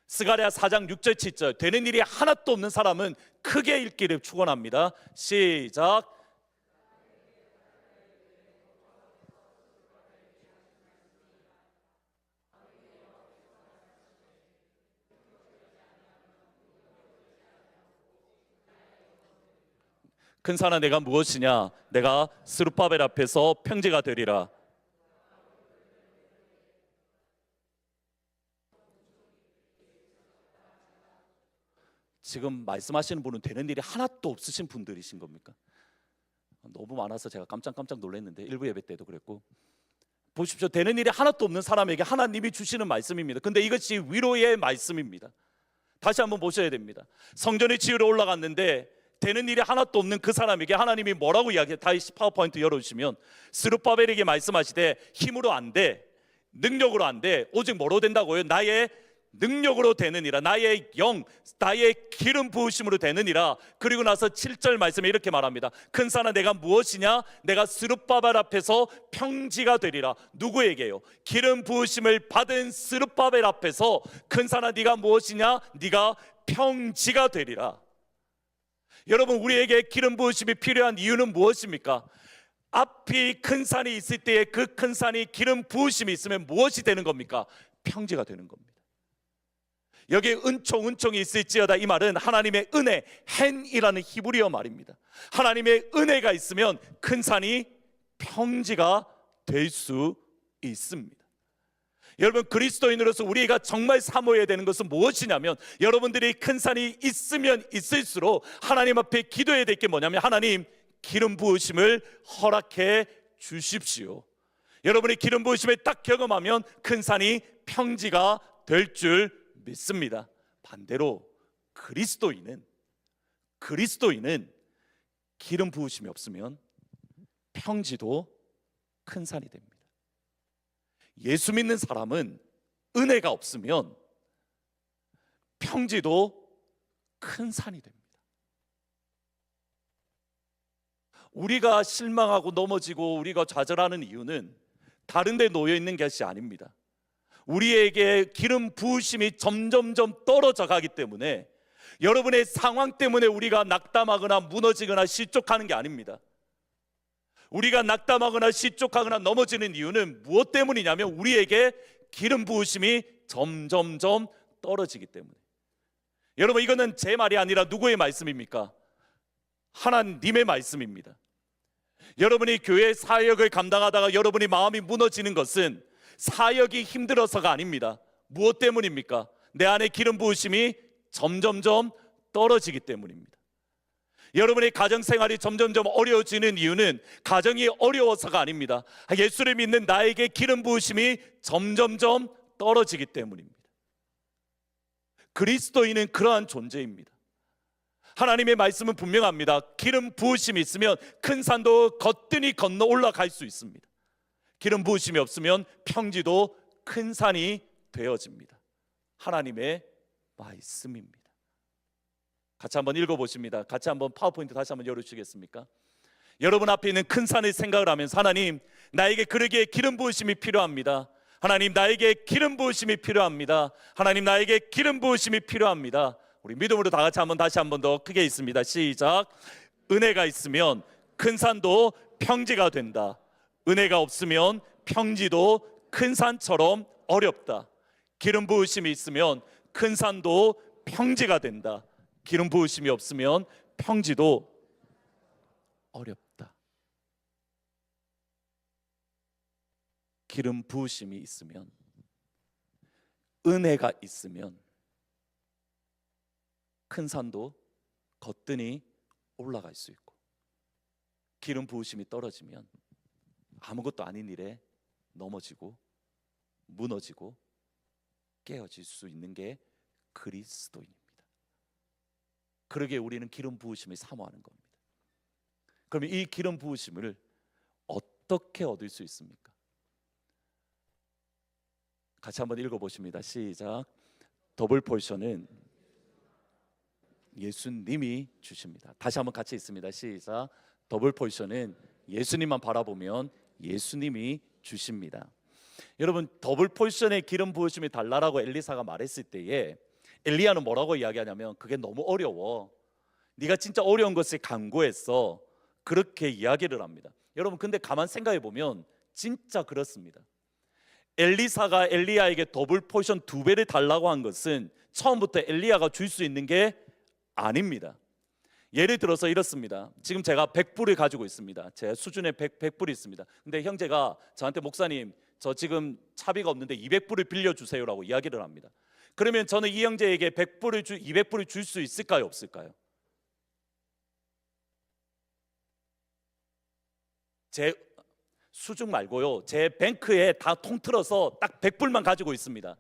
스가랴 4장 6절 7절. 되는 일이 하나도 없는 사람은 크게 읽기를 축원합니다. 시작. 큰 산아, 내가 무엇이냐? 내가 스룹바벨 앞에서 평지가 되리라. 지금 말씀하시는 분은 되는 일이 하나도 없으신 분들이신 겁니까? 너무 많아서 제가 깜짝 놀랐는데, 일부 예배 때도 그랬고. 보십시오. 되는 일이 하나도 없는 사람에게 하나님이 주시는 말씀입니다. 근데 이것이 위로의 말씀입니다. 다시 한번 보셔야 됩니다. 성전을 지으러 올라갔는데 되는 일이 하나도 없는 그 사람에게 하나님이 뭐라고 이야기해요? 다시 파워포인트 열어주시면, 스룹바벨에게 말씀하시되 힘으로 안 돼, 능력으로 안 돼, 오직 뭐로 된다고요? 나의 능력으로 되느니라, 나의 영, 나의 기름 부으심으로 되느니라. 그리고 나서 7절 말씀에 이렇게 말합니다. 큰 산아, 내가 무엇이냐? 내가 스룹바벨 앞에서 평지가 되리라. 누구에게요? 기름 부으심을 받은 스룹바벨 앞에서 큰 산아, 네가 무엇이냐? 네가 평지가 되리라. 여러분, 우리에게 기름 부으심이 필요한 이유는 무엇입니까? 앞이 큰 산이 있을 때에 그 큰 산이 기름 부으심이 있으면 무엇이 되는 겁니까? 평지가 되는 겁니다. 여기에 은총이 있을지어다, 이 말은 하나님의 은혜, 헨이라는 히브리어 말입니다. 하나님의 은혜가 있으면 큰 산이 평지가 될 수 있습니다. 여러분, 그리스도인으로서 우리가 정말 사모해야 되는 것은 무엇이냐면, 여러분들이 큰 산이 있으면 있을수록 하나님 앞에 기도해야 될 게 뭐냐면, 하나님 기름 부으심을 허락해 주십시오. 여러분이 기름 부으심을 딱 경험하면 큰 산이 평지가 될 줄 믿습니다. 반대로 그리스도인은 기름 부으심이 없으면 평지도 큰 산이 됩니다. 예수 믿는 사람은 은혜가 없으면 평지도 큰 산이 됩니다. 우리가 실망하고 넘어지고 우리가 좌절하는 이유는 다른 데 놓여 있는 것이 아닙니다. 우리에게 기름 부으심이 점점점 떨어져 가기 때문에, 여러분의 상황 때문에 우리가 낙담하거나 무너지거나 실족하는 게 아닙니다. 우리가 낙담하거나 실족하거나 넘어지는 이유는 무엇 때문이냐면, 우리에게 기름 부으심이 점점점 떨어지기 때문에. 여러분, 이거는 제 말이 아니라 누구의 말씀입니까? 하나님의 말씀입니다. 여러분이 교회 사역을 감당하다가 여러분이 마음이 무너지는 것은 사역이 힘들어서가 아닙니다. 무엇 때문입니까? 내 안에 기름 부으심이 점점점 떨어지기 때문입니다. 여러분의 가정생활이 점점점 어려워지는 이유는 가정이 어려워서가 아닙니다. 예수를 믿는 나에게 기름 부으심이 점점점 떨어지기 때문입니다. 그리스도인은 그러한 존재입니다. 하나님의 말씀은 분명합니다. 기름 부으심이 있으면 큰 산도 거뜬히 건너 올라갈 수 있습니다. 기름 부으심이 없으면 평지도 큰 산이 되어집니다. 하나님의 말씀입니다. 같이 한번 읽어보십니다. 같이 한번 파워포인트 다시 한번 열어주시겠습니까? 여러분 앞에 있는 큰 산을 생각을 하면서, 하나님 나에게 그러기에 기름 부으심이 필요합니다. 하나님 나에게 기름 부으심이 필요합니다. 하나님 나에게 기름 부으심이 필요합니다. 우리 믿음으로 다 같이 다시 한번 더 크게 있습니다. 시작. 은혜가 있으면 큰 산도 평지가 된다. 은혜가 없으면 평지도 큰 산처럼 어렵다. 기름 부으심이 있으면 큰 산도 평지가 된다. 기름 부으심이 없으면 평지도 어렵다. 기름 부으심이 있으면, 은혜가 있으면 큰 산도 거뜬히 올라갈 수 있고, 기름 부으심이 떨어지면 아무것도 아닌 일에 넘어지고 무너지고 깨어질 수 있는 게 그리스도인입니다. 그러기에 우리는 기름 부으심을 사모하는 겁니다. 그러면 이 기름 부으심을 어떻게 얻을 수 있습니까? 같이 한번 읽어보십니다. 시작. 더블 포션은 예수님이 주십니다. 다시 한번 같이 있습니다. 시작. 더블 포션은 예수님만 바라보면 예수님이 주십니다. 여러분, 더블 포션의 기름 부으심이 달라라고 엘리사가 말했을 때에 엘리야는 뭐라고 이야기하냐면, 그게 너무 어려워, 네가 진짜 어려운 것을 간구했어, 그렇게 이야기를 합니다. 여러분, 근데 가만 생각해 보면 진짜 그렇습니다. 엘리사가 엘리야에게 더블 포션 2배를 달라고 한 것은 처음부터 엘리야가 줄 수 있는 게 아닙니다. 예를 들어서 이렇습니다. 지금 제가 100불을 가지고 있습니다. 제 수준에 100불이 있습니다. 근데 형제가 저한테, 목사님 저 지금 차비가 없는데 200불을 빌려주세요라고 이야기를 합니다. 그러면 저는 이 형제에게 200불을 줄 수 있을까요, 없을까요? 제 수중 말고요, 제 뱅크에 다 통틀어서 딱 100불만 가지고 있습니다.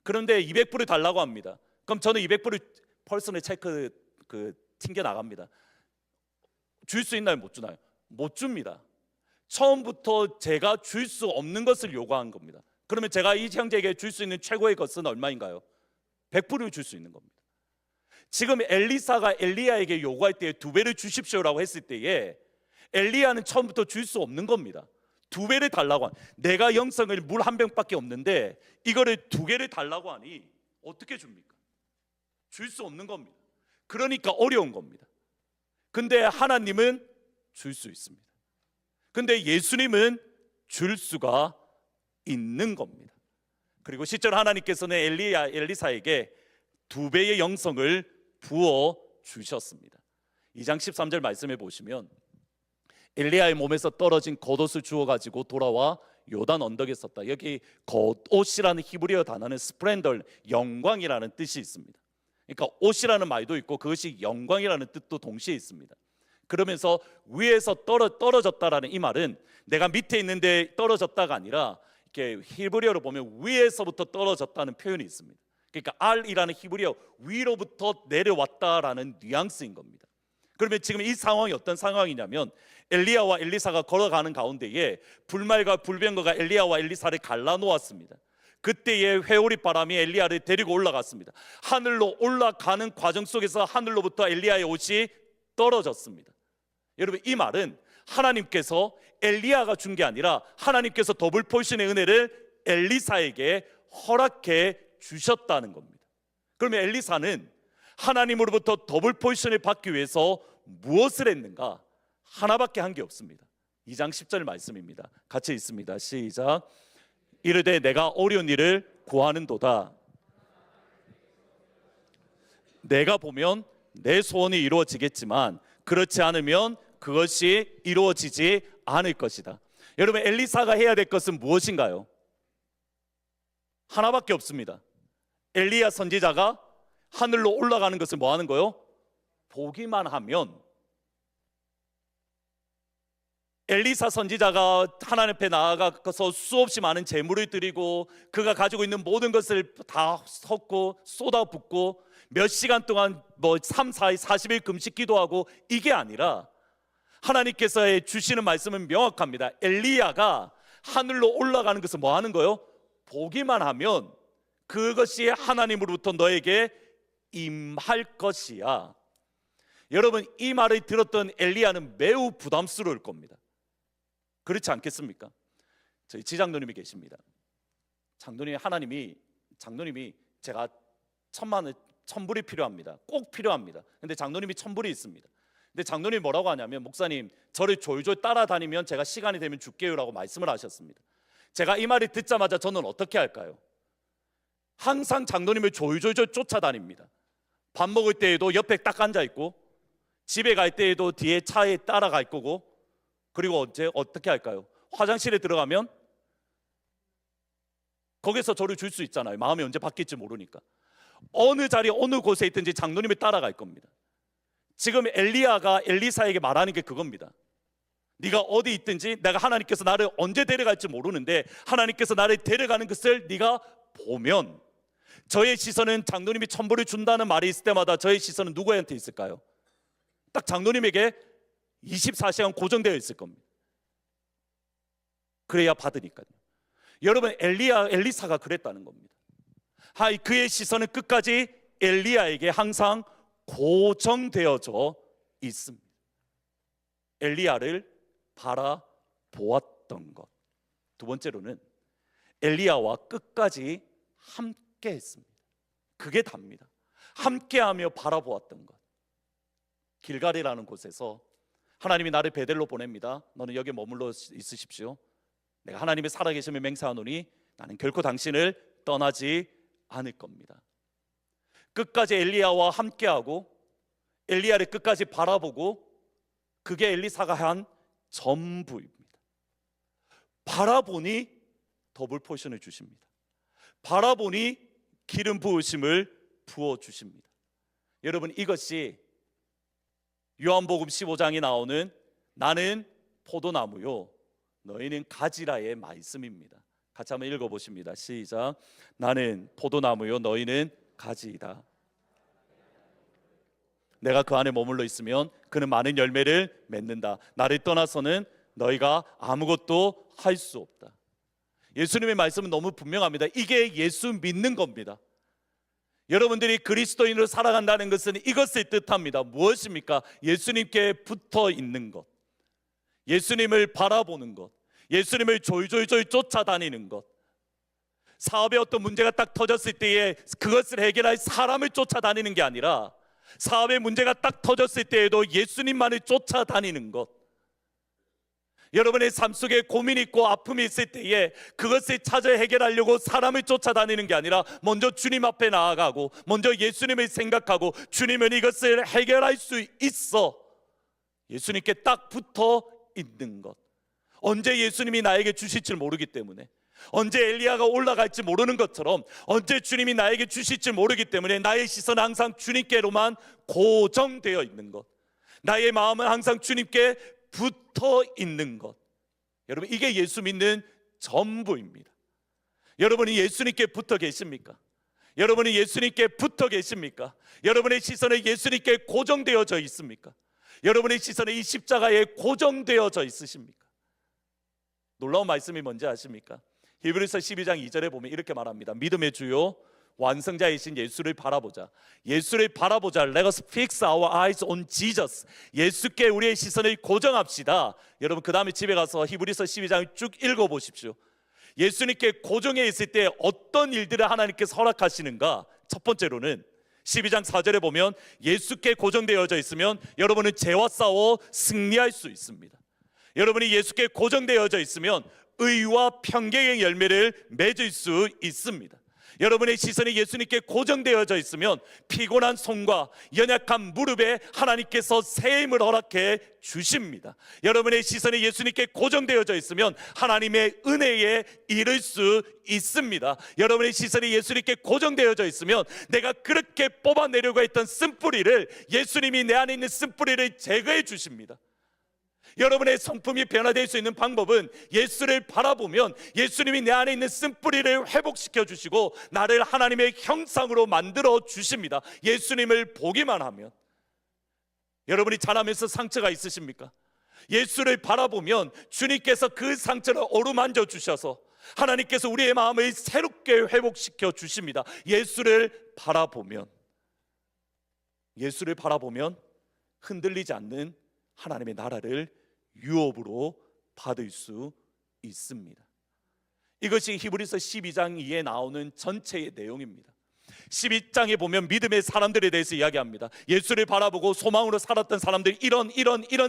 그런데 200불을 달라고 합니다. 그럼 저는 200불을 퍼스널 체크 튕겨 나갑니다. 줄 수 있나요, 못 주나요? 못 줍니다. 처음부터 제가 줄 수 없는 것을 요구한 겁니다. 그러면 제가 이 형제에게 줄 수 있는 최고의 것은 얼마인가요? 100불을 줄 수 있는 겁니다. 지금 엘리사가 엘리야에게 요구할 때 2배를 주십시오라고 했을 때에 엘리야는 처음부터 줄 수 없는 겁니다. 2배를 달라고 하니, 내가 영성을 물 한 병밖에 없는데 이거를 2개를 달라고 하니 어떻게 줍니까? 줄 수 없는 겁니다. 그러니까 어려운 겁니다. 근데 하나님은 줄 수 있습니다. 근데 예수님은 줄 수가 있는 겁니다. 그리고 실제로 하나님께서는 엘리사에게 2배의 영성을 부어 주셨습니다. 2장 13절 말씀해 보시면, 엘리야의 몸에서 떨어진 겉옷을 주워 가지고 돌아와 요단 언덕에 섰다. 여기 겉옷이라는 히브리어 단어는 스플렌더, 영광이라는 뜻이 있습니다. 그러니까 옷이라는 말도 있고 그것이 영광이라는 뜻도 동시에 있습니다. 그러면서 위에서 떨어졌다라는 이 말은 내가 밑에 있는데 떨어졌다가 아니라 이렇게 히브리어로 보면 위에서부터 떨어졌다는 표현이 있습니다. 그러니까 알이라는 히브리어 위로부터 내려왔다라는 뉘앙스인 겁니다. 그러면 지금 이 상황이 어떤 상황이냐면 엘리야와 엘리사가 걸어가는 가운데에 불말과 불병거가 엘리야와 엘리사를 갈라놓았습니다. 그때에 회오리 바람이 엘리야를 데리고 올라갔습니다. 하늘로 올라가는 과정 속에서 하늘로부터 엘리야의 옷이 떨어졌습니다. 여러분, 이 말은 하나님께서 엘리야가 준 게 아니라 하나님께서 더블 포션의 은혜를 엘리사에게 허락해 주셨다는 겁니다. 그러면 엘리사는 하나님으로부터 더블 포지션을 받기 위해서 무엇을 했는가? 하나밖에 한 게 없습니다. 2장 10절 말씀입니다. 같이 읽습니다. 시작. 이르되 내가 어려운 일을 구하는도다. 내가 보면 내 소원이 이루어지겠지만 그렇지 않으면 그것이 이루어지지 않을 것이다. 여러분, 엘리사가 해야 될 것은 무엇인가요? 하나밖에 없습니다. 엘리야 선지자가 하늘로 올라가는 것을 뭐 하는 거요? 보기만 하면. 엘리사 선지자가 하나님 앞에 나아가서 수없이 많은 재물을 드리고 그가 가지고 있는 모든 것을 다 섞고 쏟아붓고 몇 시간 동안 3, 4일 40일 금식 기도하고 이게 아니라 하나님께서 주시는 말씀은 명확합니다. 엘리야가 하늘로 올라가는 것을 뭐 하는 거요? 보기만 하면 그것이 하나님으로부터 너에게 임할 것이야. 여러분, 이 말을 들었던 엘리야는 매우 부담스러울 겁니다. 그렇지 않겠습니까? 저희 지장로님이 계십니다. 장로님이 제가 1,000불이 필요합니다. 꼭 필요합니다. 근데 장로님이 1,000불이 있습니다. 근데 장로님이 뭐라고 하냐면, 목사님 저를 졸졸 따라다니면 제가 시간이 되면 줄게요라고 말씀을 하셨습니다. 제가 이 말을 듣자마자 저는 어떻게 할까요? 항상 장로님을 졸졸 쫓아다닙니다. 밥 먹을 때에도 옆에 딱 앉아있고 집에 갈 때에도 뒤에 차에 따라갈 거고, 그리고 언제 어떻게 할까요? 화장실에 들어가면 거기서 저를 줄 수 있잖아요. 마음이 언제 바뀔지 모르니까. 어느 자리 어느 곳에 있든지 장로님을 따라갈 겁니다. 지금 엘리야가 엘리사에게 말하는 게 그겁니다. 네가 어디 있든지 내가 하나님께서 나를 언제 데려갈지 모르는데 하나님께서 나를 데려가는 것을 네가 보면, 저의 시선은 장로님이 1,000불을 준다는 말이 있을 때마다 저의 시선은 누구한테 있을까요? 딱 장로님에게 24시간 고정되어 있을 겁니다. 그래야 받으니까요. 여러분, 엘리사가 그랬다는 겁니다. 그의 시선은 끝까지 엘리야에게 항상 고정되어져 있습니다. 엘리야를 바라보았던 것. 두 번째로는 엘리야와 끝까지 함께 했습니다. 그게 답니다. 함께하며 바라보았던 것. 길갈이라는 곳에서 하나님이 나를 베델로 보냅니다. 너는 여기 머물러 있으십시오. 내가 하나님의 살아계심을 맹세하노니 나는 결코 당신을 떠나지 않을 겁니다. 끝까지 엘리야와 함께하고 엘리야를 끝까지 바라보고, 그게 엘리사가 한 전부입니다. 바라보니 더블 포션을 주십니다. 바라보니 기름 부으심을 부어주십니다. 여러분, 이것이 요한복음 15장에 나오는 나는 포도나무요 너희는 가지라의 말씀입니다. 같이 한번 읽어보십니다. 시작. 나는 포도나무요 너희는 가지이다. 내가 그 안에 머물러 있으면 그는 많은 열매를 맺는다. 나를 떠나서는 너희가 아무것도 할 수 없다. 예수님의 말씀은 너무 분명합니다. 이게 예수 믿는 겁니다. 여러분들이 그리스도인으로 살아간다는 것은 이것을 뜻합니다. 무엇입니까? 예수님께 붙어 있는 것, 예수님을 바라보는 것, 예수님을 졸졸졸 쫓아다니는 것. 사업에 어떤 문제가 딱 터졌을 때에 그것을 해결할 사람을 쫓아다니는 게 아니라 사업의 문제가 딱 터졌을 때에도 예수님만을 쫓아다니는 것. 여러분의 삶 속에 고민이 있고 아픔이 있을 때에 그것을 찾아 해결하려고 사람을 쫓아다니는 게 아니라 먼저 주님 앞에 나아가고 먼저 예수님을 생각하고 주님은 이것을 해결할 수 있어 예수님께 딱 붙어 있는 것. 언제 예수님이 나에게 주실지 모르기 때문에, 언제 엘리야가 올라갈지 모르는 것처럼 언제 주님이 나에게 주실지 모르기 때문에 나의 시선은 항상 주님께로만 고정되어 있는 것, 나의 마음은 항상 주님께 붙어 있는 것. 여러분, 이게 예수 믿는 전부입니다. 여러분이 예수님께 붙어 계십니까? 여러분이 예수님께 붙어 계십니까? 여러분의 시선은 예수님께 고정되어져 있습니까? 여러분의 시선은 이 십자가에 고정되어져 있으십니까? 놀라운 말씀이 뭔지 아십니까? 히브리서 12장 2절에 보면 이렇게 말합니다. 믿음의 주요 완성자이신 예수를 바라보자. 예수를 바라보자. Let us fix our eyes on Jesus. 예수께 우리의 시선을 고정합시다. 여러분, 그 다음에 집에 가서 히브리서 12장을 쭉 읽어보십시오. 예수님께 고정해 있을 때 어떤 일들을 하나님께서 허락하시는가? 첫 번째로는 12장 4절에 보면 예수께 고정되어져 있으면 여러분은 죄와 싸워 승리할 수 있습니다. 여러분이 예수께 고정되어져 있으면 의와 평강의 열매를 맺을 수 있습니다. 여러분의 시선이 예수님께 고정되어져 있으면 피곤한 손과 연약한 무릎에 하나님께서 새 힘을 허락해 주십니다. 여러분의 시선이 예수님께 고정되어져 있으면 하나님의 은혜에 이를 수 있습니다. 여러분의 시선이 예수님께 고정되어져 있으면 내가 그렇게 뽑아내려고 했던 쓴뿌리를, 예수님이 내 안에 있는 쓴뿌리를 제거해 주십니다. 여러분의 성품이 변화될 수 있는 방법은 예수를 바라보면 예수님이 내 안에 있는 쓴뿌리를 회복시켜 주시고 나를 하나님의 형상으로 만들어 주십니다. 예수님을 보기만 하면. 여러분이 자라면서 상처가 있으십니까? 예수를 바라보면 주님께서 그 상처를 어루만져 주셔서 하나님께서 우리의 마음을 새롭게 회복시켜 주십니다. 예수를 바라보면 흔들리지 않는 하나님의 나라를 유업으로 받을 수 있습니다. 이것이 히브리서 12장 2에 나오는 전체의 내용입니다. 12장에 보면 믿음의 사람들에 대해서 이야기합니다. 예수를 바라보고 소망으로 살았던 사람들이 이런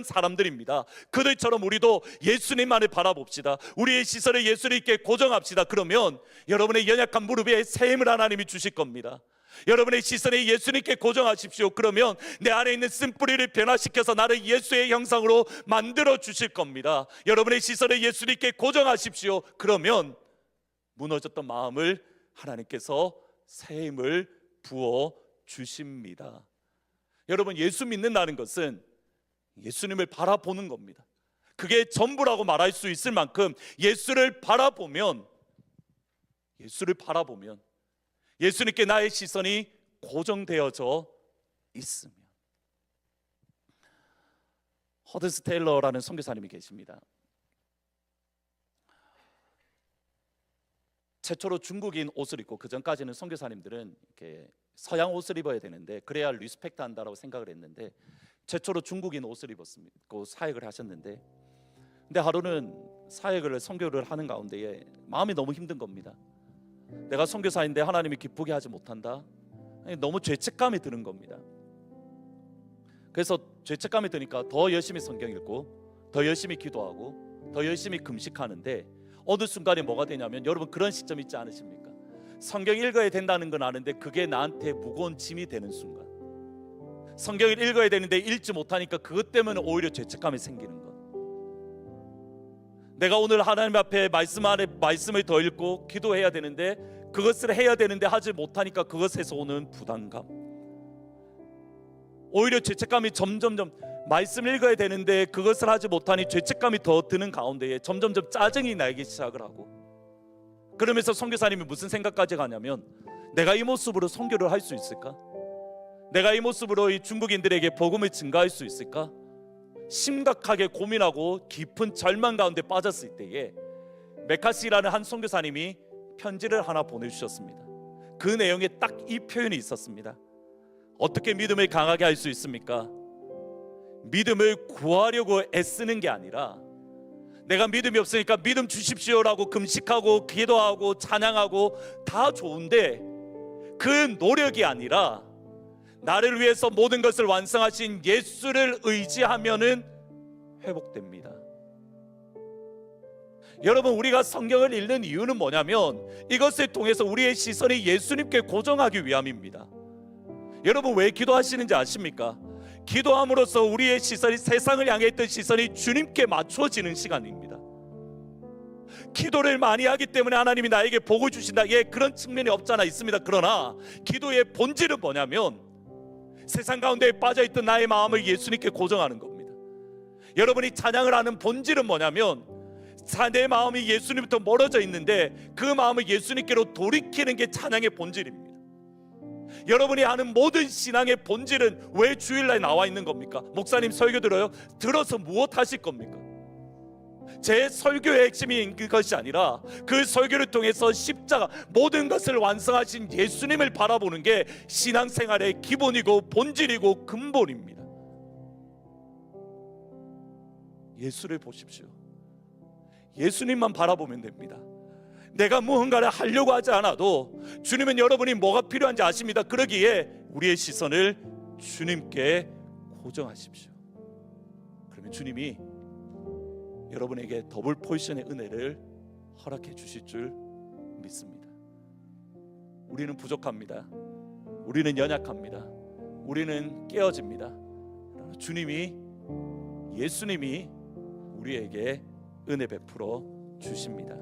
사람들입니다. 그들처럼 우리도 예수님만을 바라봅시다. 우리의 시선을 예수님께 고정합시다. 그러면 여러분의 연약한 무릎에 새 힘을 하나님이 주실 겁니다. 여러분의 시선을 예수님께 고정하십시오. 그러면 내 안에 있는 쓴뿌리를 변화시켜서 나를 예수의 형상으로 만들어 주실 겁니다. 여러분의 시선을 예수님께 고정하십시오. 그러면 무너졌던 마음을 하나님께서 새 힘을 부어 주십니다. 여러분, 예수 믿는다는 것은 예수님을 바라보는 겁니다. 그게 전부라고 말할 수 있을 만큼 예수를 바라보면 예수님께 나의 시선이 고정되어져 있으면. 허드스 테일러라는 선교사님이 계십니다. 최초로 중국인 옷을 입고, 그 전까지는 선교사님들은 이렇게 서양 옷을 입어야 되는데 그래야 리스펙트 한다라고 생각을 했는데 최초로 중국인 옷을 입고 사역을 하셨는데, 근데 하루는 사역을 선교를 하는 가운데에 마음이 너무 힘든 겁니다. 내가 선교사인데 하나님이 기쁘게 하지 못한다. 너무 죄책감이 드는 겁니다. 그래서 죄책감이 드니까 더 열심히 성경 읽고 더 열심히 기도하고 더 열심히 금식하는데 어느 순간에 뭐가 되냐면, 여러분 그런 시점 있지 않으십니까? 성경 읽어야 된다는 건 아는데 그게 나한테 무거운 짐이 되는 순간, 성경을 읽어야 되는데 읽지 못하니까 그것 때문에 오히려 죄책감이 생기는 것. 내가 오늘 하나님 앞에 말씀을 더 읽고 기도해야 되는데 그것을 해야 되는데 하지 못하니까 그것에서 오는 부담감, 오히려 죄책감이 점점점, 말씀 읽어야 되는데 그것을 하지 못하니 죄책감이 더 드는 가운데에 점점점 짜증이 나기 시작을 하고, 그러면서 선교사님이 무슨 생각까지 가냐면, 내가 이 모습으로 선교를 할 수 있을까? 내가 이 모습으로 이 중국인들에게 복음을 증가할 수 있을까? 심각하게 고민하고 깊은 절망 가운데 빠졌을 때에 메카시라는 한 선교사님이 편지를 하나 보내주셨습니다. 그 내용에 딱 이 표현이 있었습니다. 어떻게 믿음을 강하게 할 수 있습니까? 믿음을 구하려고 애쓰는 게 아니라, 내가 믿음이 없으니까 믿음 주십시오라고 금식하고 기도하고 찬양하고 다 좋은데 그 노력이 아니라 나를 위해서 모든 것을 완성하신 예수를 의지하면은 회복됩니다. 여러분, 우리가 성경을 읽는 이유는 뭐냐면 이것을 통해서 우리의 시선이 예수님께 고정하기 위함입니다. 여러분, 왜 기도하시는지 아십니까? 기도함으로써 우리의 시선이, 세상을 향해 있던 시선이 주님께 맞춰지는 시간입니다. 기도를 많이 하기 때문에 하나님이 나에게 복을 주신다, 예, 그런 측면이 없잖아 있습니다. 그러나 기도의 본질은 뭐냐면 세상 가운데 빠져있던 나의 마음을 예수님께 고정하는 겁니다. 여러분이 찬양을 하는 본질은 뭐냐면 내 마음이 예수님부터 멀어져 있는데 그 마음을 예수님께로 돌이키는 게 찬양의 본질입니다. 여러분이 하는 모든 신앙의 본질은 왜 주일날 나와 있는 겁니까? 목사님 설교 들어요? 들어서 무엇 하실 겁니까? 제 설교의 핵심이 그것이 아니라 그 설교를 통해서 십자가 모든 것을 완성하신 예수님을 바라보는 게 신앙생활의 기본이고 본질이고 근본입니다. 예수를 보십시오. 예수님만 바라보면 됩니다. 내가 무언가를 하려고 하지 않아도 주님은 여러분이 뭐가 필요한지 아십니다. 그러기에 우리의 시선을 주님께 고정하십시오. 그러면 주님이 여러분에게 더블 포지션의 은혜를 허락해 주실 줄 믿습니다. 우리는 부족합니다. 우리는 연약합니다. 우리는 깨어집니다. 주님이, 예수님이 우리에게 은혜 베풀어 주십니다.